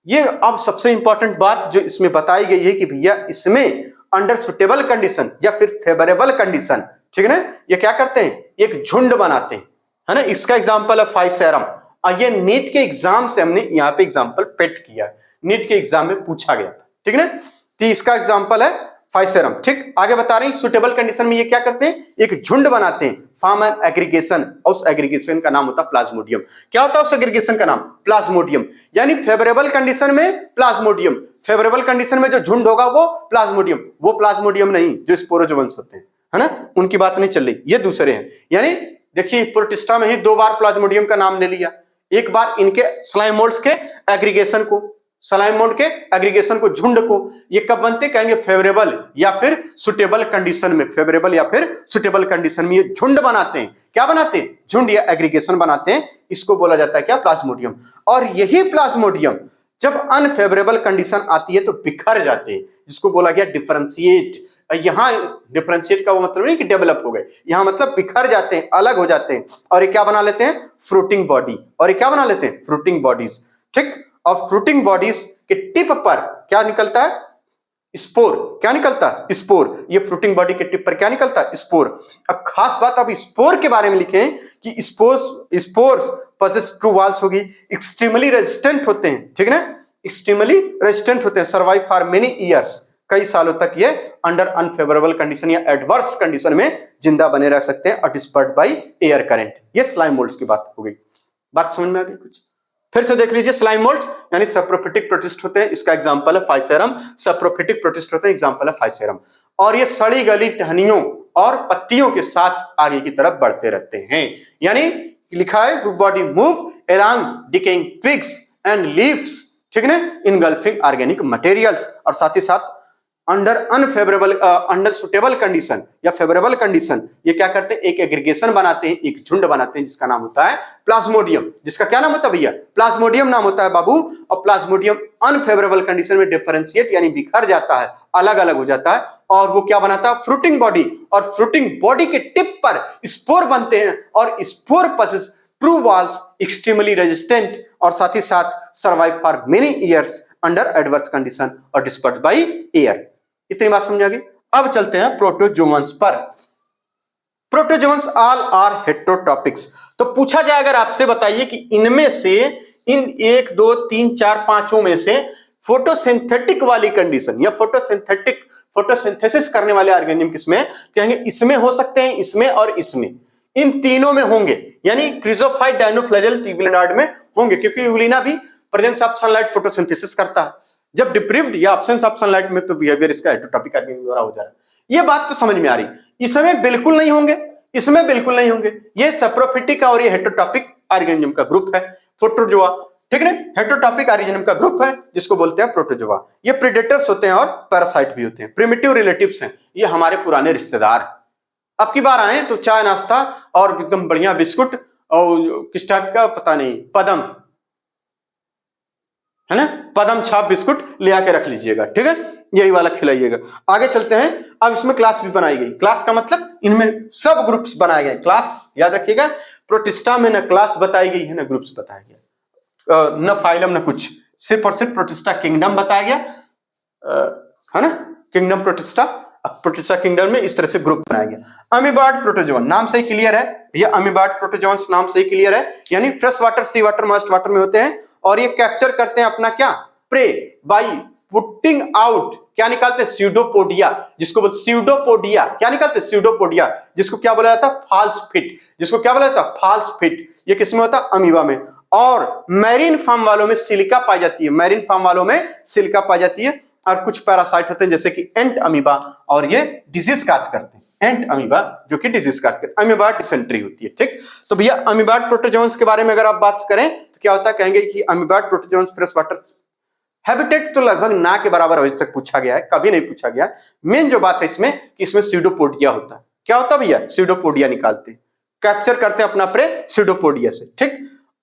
S1: ये अब सबसे इंपॉर्टेंट बात जो इसमें बताई गई है कि भैया इसमें अंडर सुटेबल कंडीशन या फिर फेवरेबल कंडीशन, ठीक है ना, ये क्या करते हैं? एक झुंड बनाते हैं, है ना। इसका एग्जांपल है फाइसेरम, और ये नीट के एग्जाम से हमने यहाँ पे एग्जांपल पेट किया, नीट के एग्जाम में पूछा गया था, ठीक है ना। तो इसका एग्जांपल है फाइसेरम, ठीक। आगे बता रहे हैं सुटेबल कंडीशन में ये क्या करते हैं? एक झुंड बनाते हैं, फॉर्म एन एग्रीगेशन, उस एग्रीगेशन का नाम होता है प्लाज्मोडियम। क्या होता है उस एग्रीगेशन का नाम? प्लाज्मोडियम, यानी फेवरेबल कंडीशन में प्लाज्मोडियम, फेवरेबल कंडीशन में जो झुंड होगा वो प्लाज्मोडियम, वो प्लाज्मोडियम नहीं जो स्पोरोजोवंस होते हैं, है ना, उनकी बात नहीं चल रही, ये दूसरे हैं। यानी देखिए प्रोटिस्टा में ही दो बार प्लाज्मोडियम का नाम ले लिया, एक बार इनके स्लाइम मोल्ड्स के एग्रीगेशन को, स्लाइम मोल्ड के एग्रीगेशन को, झुंड को, ये कब बनते? कहेंगे फेवरेबल या फिर सुटेबल कंडीशन में, फेवरेबल या फिर सुटेबल कंडीशन में ये झुंड बनाते हैं। क्या बनाते हैं? झुंड या एग्रीगेशन बनाते हैं, इसको बोला जाता है क्या? प्लाज्मोडियम। और यही प्लाज्मोडियम जब अनफेवरेबल कंडीशन आती है तो बिखर जाते हैं, जिसको बोला गया डिफरेंशिएट, यहाँ डिफरेंशिएट का वो मतलब नहीं कि डेवलप हो गए, यहाँ मतलब बिखर जाते हैं, अलग हो जाते हैं और ये क्या बना लेते हैं, फ्रूटिंग बॉडी। और ये क्या बना लेते हैं, फ्रूटिंग बॉडीज। ठीक, और फ्रूटिंग बॉडीज के टिप पर क्या निकलता है, स्पोर। क्या निकलता है, स्पोर। ये फ्रूटिंग बॉडी के टिप पर क्या निकलता है, स्पोर। अब खास बात अब स्पोर के बारे में लिखे कि स्पोर्स पॉसेस ट्रू वॉल्स होगी, एक्सट्रीमली रेजिस्टेंट होते हैं, ठीक है ना, एक्सट्रीमली रेजिस्टेंट होते हैं, सर्वाइव फॉर मेनी ईयर्स, कई सालों तक ये अंडर अनफेवरेबल कंडीशन या एडवर्स कंडीशन में जिंदा बने रह सकते हैं, डिस्पर्स्ड बाय एयर करंट। ये स्लाइम मोल्ड्स की बात हो गई। बात समझ में आ गई कुछ? फिर से देख लीजिए, स्लाइम मोल्ड्स यानी सप्रोफिटिक प्रोटिस्ट होते हैं, इसका एग्जांपल है फाइसेरम। सप्रोफिटिक प्रोटिस्ट होते हैं, एग्जांपल है फाइसेरम। और ये सड़ी गली टहनियों और पत्तियों के साथ आगे की तरफ बढ़ते रहते हैं। यानी लिखा है root body move along decaying twigs and leaves, ठीक है ना, इनगल्फिंग ऑर्गेनिक मटेरियल्स, और साथ ही साथ under unfavourable under suitable condition या फेवरेबल कंडीशन ये क्या करते हैं, एक एग्रीगेशन बनाते हैं, एक झुंड बनाते हैं, जिसका नाम होता है प्लाज्मोडियम। जिसका क्या नाम होता है भैया, प्लाज्मोडियम नाम होता है बाबू। और प्लाज्मोडियम अनफेवरेबल कंडीशन में डिफरेंशिएट यानी बिखर जाता है, अलग अलग हो जाता है, और वो क्या बनाता है, फ्रूटिंग बॉडी। और फ्रूटिंग बॉडी के टिप पर स्पोर बनते हैं, और spore possess true walls extremely resistant, और साथ ही साथ survive for many years under adverse condition और डिस्पर्स्ड बाय एयर। इतनी बात समझ आ गई। अब चलते हैं प्रोटोजोअन्स पर। Protozoans all are heterotrophics. तो पूछा जाए अगर आपसे, बताइए कि इनमें से इन 1 2 3 4 5 में से फोटोसिंथेटिक वाली कंडीशन या फोटोसिंथेसिस करने वाले ऑर्गेनिज्म किसमें, कहेंगे इसमें हो सकते हैं, इसमें और इसमें, इन तीनों में होंगे। यानी क्रिजोफाइट, डायनोफ्लैजेल, यूग्लिनाइड में होंगे, क्योंकि यूग्लिना भी प्रेजेंस ऑफ सनलाइट फोटोसिंथेसिस करता है। जब डिप्रीव्ड या एब्सेंस ऑफ सनलाइट में तो बिहेवियर इसका हेटेरोटॉपिक ऑर्गेनिज्म द्वारा हो जा रहा है। ये बात तो समझ में आ रही। इसमें बिल्कुल नहीं होंगे, इसमें बिल्कुल नहीं होंगे। ये सप्रोफिटिक और ये हेटेरोटॉपिक ऑर्गेनिज्म का ग्रुप है प्रोटोजोआ, ठीक है ना। हेटेरोटॉपिक ऑर्गेनिज्म का ग्रुप है जिसको बोलते हैं प्रोटोजोआ। ये प्रेडेटर्स होते हैं और पैरासाइट भी होते हैं, प्रिमिटिव रिलेटिव्स हैं, ये हमारे पुराने रिश्तेदार। अब की बार आए तो चाय नाश्ता और एकदम बढ़िया बिस्कुट और किस टाइप का पता नहीं, पदम है ना, पदम छाप बिस्कुट ले आके रख लीजिएगा, ठीक है, यही वाला खिलाइएगा। आगे चलते हैं। अब इसमें क्लास भी बनाई गई। क्लास का मतलब इनमें सब ग्रुप्स बनाए गए। क्लास याद रखिएगा, प्रोटिस्टा में न क्लास बताई गई है न ग्रुप्स बताया गया, न फाइलम न कुछ, सिर्फ और सिर्फ प्रोटिस्टा किंगडम बताया गया, है ना, किंगडम प्रोटिस्टा। प्रोटिस्टा किंगडम में इस तरह से ग्रुप बनाया गया। अमीबार्ड प्रोटोजोन नाम से ही क्लियर है, ये अमीबार्ड प्रोटोजोन्स नाम से ही क्लियर है, यानी फ्रेश वाटर, सी वाटर, मॉइस्ट वाटर में होते हैं, और ये कैप्चर करते हैं अपना क्या, प्रे, बाय पुटिंग आउट, क्या निकालते हैं, स्यूडोपोडिया, जिसको बोलते स्यूडोपोडिया, क्या निकालते हैं, स्यूडोपोडिया, जिसको क्या बोला जाता है, फॉल्स फिट, जिसको क्या बोला जाता है, फॉल्स फिट। ये किसमें होता है, अमीबा में। और मैरीन फार्म वालों में सिलिका पाई जाती है, मैरीन फार्म वालों में सिलिका पाई जाती है। और कुछ पैरासाइट होते हैं जैसे कि एंट अमीबा, और ये डिजीज काज करते हैं, एंट अमीबा जो कि डिजीज काज करते हैं। अमीबा डिसेंट्री होती है, ठीक। तो भैया अमीबार्ड प्रोटोजोन्स के बारे में अगर आप बात करें तो क्या होता है, कहेंगे कि अमीबार्ड प्रोटोजोन्स फ्रेश वाटर हैबिटेट तो लगभग ना के बराबर अभी तक पूछा गया है, कभी नहीं पूछा गया। मेन जो बात है इसमें कि इसमें स्यूडोपोडिया होता है। क्या होता है भैया, स्यूडोपोडिया निकालते हैं, कैप्चर करते हैं अपना प्रे स्यूडोपोडिया से, ठीक।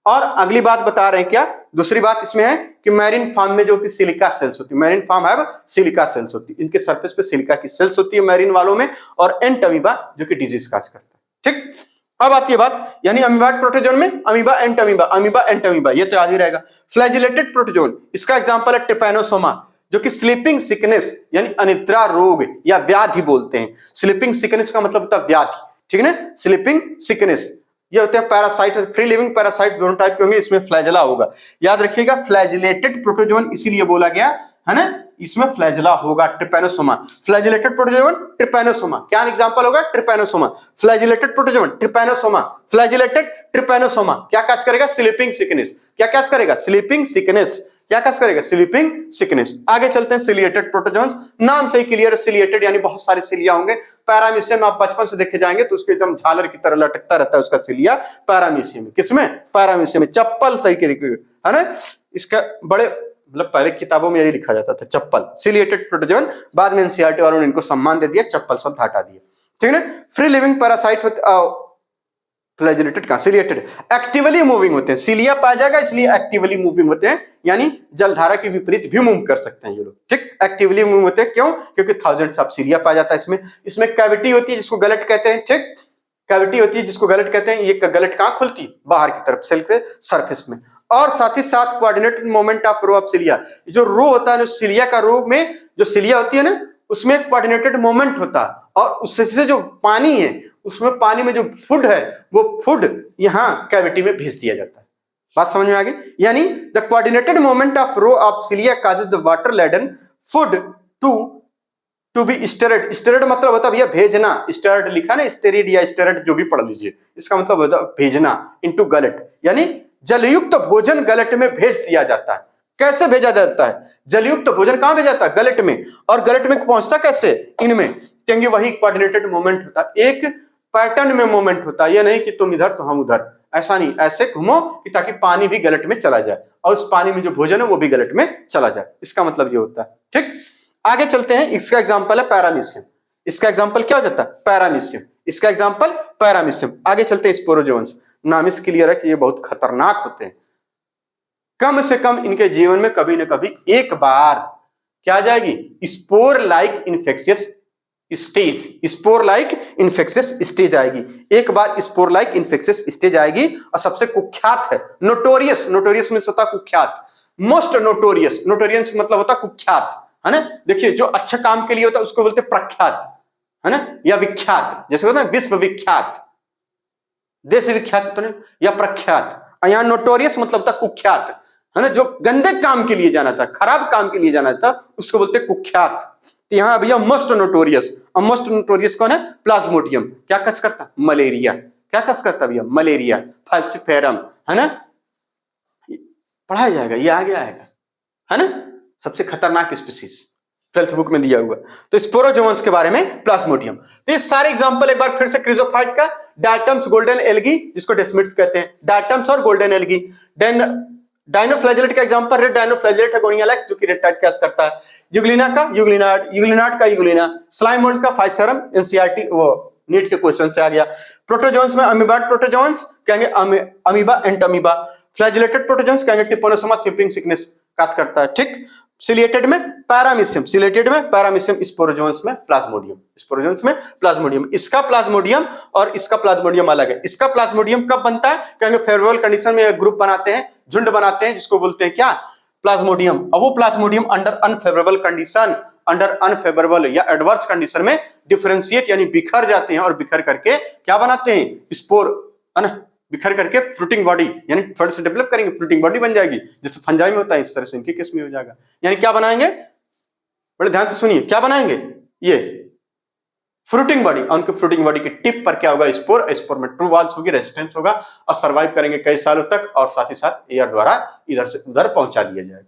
S1: और अगली बात बता रहे हैं क्या, दूसरी बात इसमें है कि मैरीन फार्म में जो कि सिलिका सेल्स होती है, मैरीन फार्म है सिलिका सेल्स होती है, इनके सरफेस पे सिलिका की सेल्स होती है मैरीन वालों में, और एंट अमीबा जो कि डिजीज काज करता है, ठीक। अब आती है बात, यानी अमीबार्ड प्रोटोजोन में अमीबा एंट अमीबा, अमीबा एंट अमीबा, ये तो याद ही रहेगा। फ्लैजिलेटेड प्रोटोजोन, इसका एग्जांपल है ट्रिपैनोसोमा, जो कि स्लीपिंग सिकनेस यानी अनिद्रा रोग या व्याधि बोलते हैं। स्लीपिंग सिकनेस का मतलब होता है व्याधि, ठीक है ना, स्लीपिंग सिकनेस। ये होते हैं पैरासाइट, फ्री लिविंग पैरासाइट दोनों टाइप के होंगे, इसमें फ्लैजला होगा। याद रखिएगा फ्लैजिलेटेड प्रोटोजोन इसीलिए बोला गया है ना, इसमें फ्लैजला होगा, ट्रिपैनोसोमा। फ्लैजिलेटेड प्रोटोजोन ट्रिपैनोसोमा, क्या एग्जांपल होगा, Trypanosoma. Flagellated protozoan Trypanosoma, flagellated Trypanosoma क्या काज करेगा, स्लीपिंग सिकनेस। क्या काज करेगा, स्लीपिंग सिकनेस। क्या काज करेगा, स्लीपिंग सिकनेस। आगे चलते हैं सिलिएटेड प्रोटोजोन्स, नाम से ही क्लियर, सिलिएटेड यानी बहुत सारे सिलिया होंगे। पैरामीशियम आप बचपन से देखे जाएंगे तो उसके एकदम झालर की तरह लटकता रहता है उसका सिलिया, पैरामीशियम। किसमें, पैरामीशियम में, चप्पल तरीके है ना, इसका बड़े मतलब पहले किताबों में यही लिखा जाता था, चप्पल, सिलिएटेड प्रोटोजोन। बाद में एनसीईआरटी वालों ने इनको सम्मान दे दिया, चप्पल शब्द हटा दिया, ठीक है ना। फ्री लिविंग पैरासाइट फ्लैजिलेटेड कहां, सिलिएटेड, एक्टिवली मूविंग होते हैं, सिलिया पाया जाएगा इसलिए एक्टिवली मूविंग होते हैं, यानी जलधारा के विपरीत भी मूव कर सकते हैं ये लोग, ठीक, एक्टिवली मूव होते हैं, क्यों, क्योंकि थाउजेंड्स ऑफ सिलिया पाया जाता है इसमें कैविटी होती है जिसको गलट कहते हैं, ठीक, कैविटी होती है जिसको गलट कहते हैं, ये गलट कहां खुलती, बाहर की तरफ सेल के सरफेस में, और साथ ही साथ coordinated movement of row of cilia, जो रो होता है ना सिलिया का, रो में जो सिलिया होती है ना उसमें कोऑर्डिनेटेड मूवमेंट होता है, और उससे जो पानी है उसमें पानी में जो फूड है वो फूड यहां कैविटी में भेज दिया जाता है। बात समझ में आ गई, यानी the coordinated movement of row of cilia causes the water laden food to be steered, steered मतलब होता है भैया भेजना, स्टेरड लिखा ना, स्टेरिड या स्टेरड जो भी पढ़ लीजिए, इसका मतलब होता है भेजना इनटू गलट, यानी जलयुक्त भोजन गलट में भेज दिया जाता है। कैसे भेजा जाता है, जलयुक्त भोजन कहां भेजा जाता है, गलट में, और गलट में पहुंचता कैसे, इनमें, क्योंकि वही कोऑर्डिनेटेड मूवमेंट होता है, एक पैटर्न में मूवमेंट होता है, ये नहीं कि तुम इधर तो हम उधर, ऐसा नहीं, ऐसे घूमो कि ताकि पानी भी गलट में चला जाए और उस पानी में जो भोजन है वो भी गलट में चला जाए, इसका मतलब ये होता है, ठीक। आगे चलते हैं, इसका एग्जांपल है पैरामीशियम, इसका एग्जांपल क्या हो जाता है, पैरामीशियम, इसका एग्जांपल पैरामीशियम। आगे चलते हैं स्पोरोजोन्स, नाम इस क्लियर है कि ये बहुत खतरनाक होते हैं, कम से कम इनके जीवन में कभी न कभी एक बार क्या आ जाएगी, spore like infectious stage, spore like infectious stage आएगी, एक बार स्पोर लाइक इन्फेक्शियस स्टेज आएगी, और सबसे कुख्यात है नोटोरियस, नोटोरियस मींस होता कुख्यात, मोस्ट नोटोरियस, नोटोरियस मतलब होता कुख्यात, है ना, देखिए जो अच्छा काम के लिए होता है उसको बोलते प्रख्यात, है ना, या विख्यात, जैसे होता है विश्व विख्यात, देश विख्यात तो नहीं, या प्रख्यात, यहाँ नोटोरियस मतलब होता कुख्यात, है ना, जो गंदे काम के लिए जाना था, खराब काम के लिए जाना था उसको बोलते कुख्यात। तो यहाँ भैया मोस्ट नोटोरियस, और मोस्ट नोटोरियस कौन है, प्लाज्मोडियम, क्या कस करता, मलेरिया, क्या कस करता भैया, मलेरिया, फाल्सिफेरम, है ना, पढ़ाया जाएगा, ये आगे आएगा, है ना, सबसे खतरनाक स्पीशीज 12th बुक में दिया हुआ। तो स्पोरोजोन्स के बारे में प्लाज्मोडियम, तो ये सारे एग्जांपल एक बार फिर से क्रिजोफाइट का, डायटम्स, गोल्डन एल्गी जिसको डेस्मिड्स कहते हैं, डायटम्स और गोल्डन एल्गी, देन डायनोफ्लैजेलेट का एग्जांपल रेड डायनोफ्लैजेलेट है गोनियालैक्स जो कि रेड टाइड कैस करता है, यूग्लिना का यूग्लिनाड, यूग्लिनाड का यूग्लिना, स्लाइम मोल्ड का फाइसेरम, एनसीईआरटी वो नीट के क्वेश्चन से आ गया। प्रोटोजोन्स में अमीबाइड प्रोटोजोन्स कहेंगे amoeba and amoeba, flagellated protozoans कहेंगे टिपोनोसोमा शिपिंग सिकनेस काज करता है, ठीक। सिलिएटेड में पैरामीशियम, सिलिएटेड में पैरामीशियम, स्पोरोजोन्स में प्लाज्मोडियम, स्पोरोजोन्स में प्लाज्मोडियम, इसका प्लाज्मोडियम और इसका प्लाज्मोडियम अलग है। इसका प्लाज्मोडियम कब बनता है, कहेंगे फेवरेबल कंडीशन में ग्रुप बनाते हैं, झुंड बनाते हैं, जिसको बोलते हैं क्या, प्लाज्मोडियम, और वो Plasmodium under unfavourable condition, under unfavourable या एडवर्स कंडीशन में डिफरेंशिएट यानी बिखर जाते हैं, और बिखर करके क्या बनाते हैं, स्पोर, है ना, बिखर करके फ्रूटिंग बॉडी, यानी थोड़े से डेवलप करेंगे फ्रूटिंग बॉडी बन जाएगी, जैसे फंजाई में होता है इस तरह से इनके केस में हो जाएगा। यानी क्या बनाएंगे, बड़े ध्यान से सुनिए, क्या बनाएंगे, ये फ्रूटिंग बॉडी, और उनके फ्रूटिंग बॉडी के टिप पर क्या होगा, स्पोर, स्पोर में ट्रू वॉल्स होगी, रेजिस्टेंस होगा, और सर्वाइव करेंगे कई सालों तक, और साथ ही साथ एयर द्वारा इधर से उधर पहुंचा दिया जाएगा।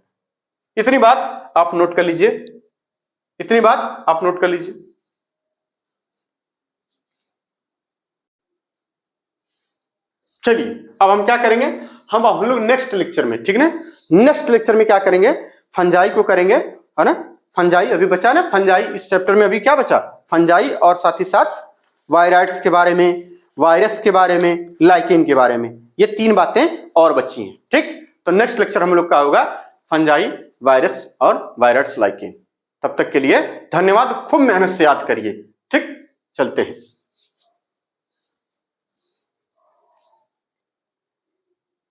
S1: इतनी बात आप नोट कर लीजिए, इतनी बात आप नोट कर लीजिए। चलिए अब हम क्या करेंगे, हम लोग नेक्स्ट लेक्चर में, ठीक ना, नेक्स्ट लेक्चर में क्या करेंगे, फंजाई को करेंगे, है ना, फंजाई अभी बचा ना, फंजाई इस चैप्टर में अभी क्या बचा, फंजाई, और साथ ही साथ वायराइड्स के बारे में, वायरस के बारे में, लाइकेन के बारे में, ये 3 बातें और बची हैं, ठीक। तो नेक्स्ट लेक्चर हम लोग का होगा फंजाई, वायरस और वायराइड्स, लाइकेन। तब तक के लिए धन्यवाद, खूब मेहनत से याद करिए, ठीक, चलते हैं।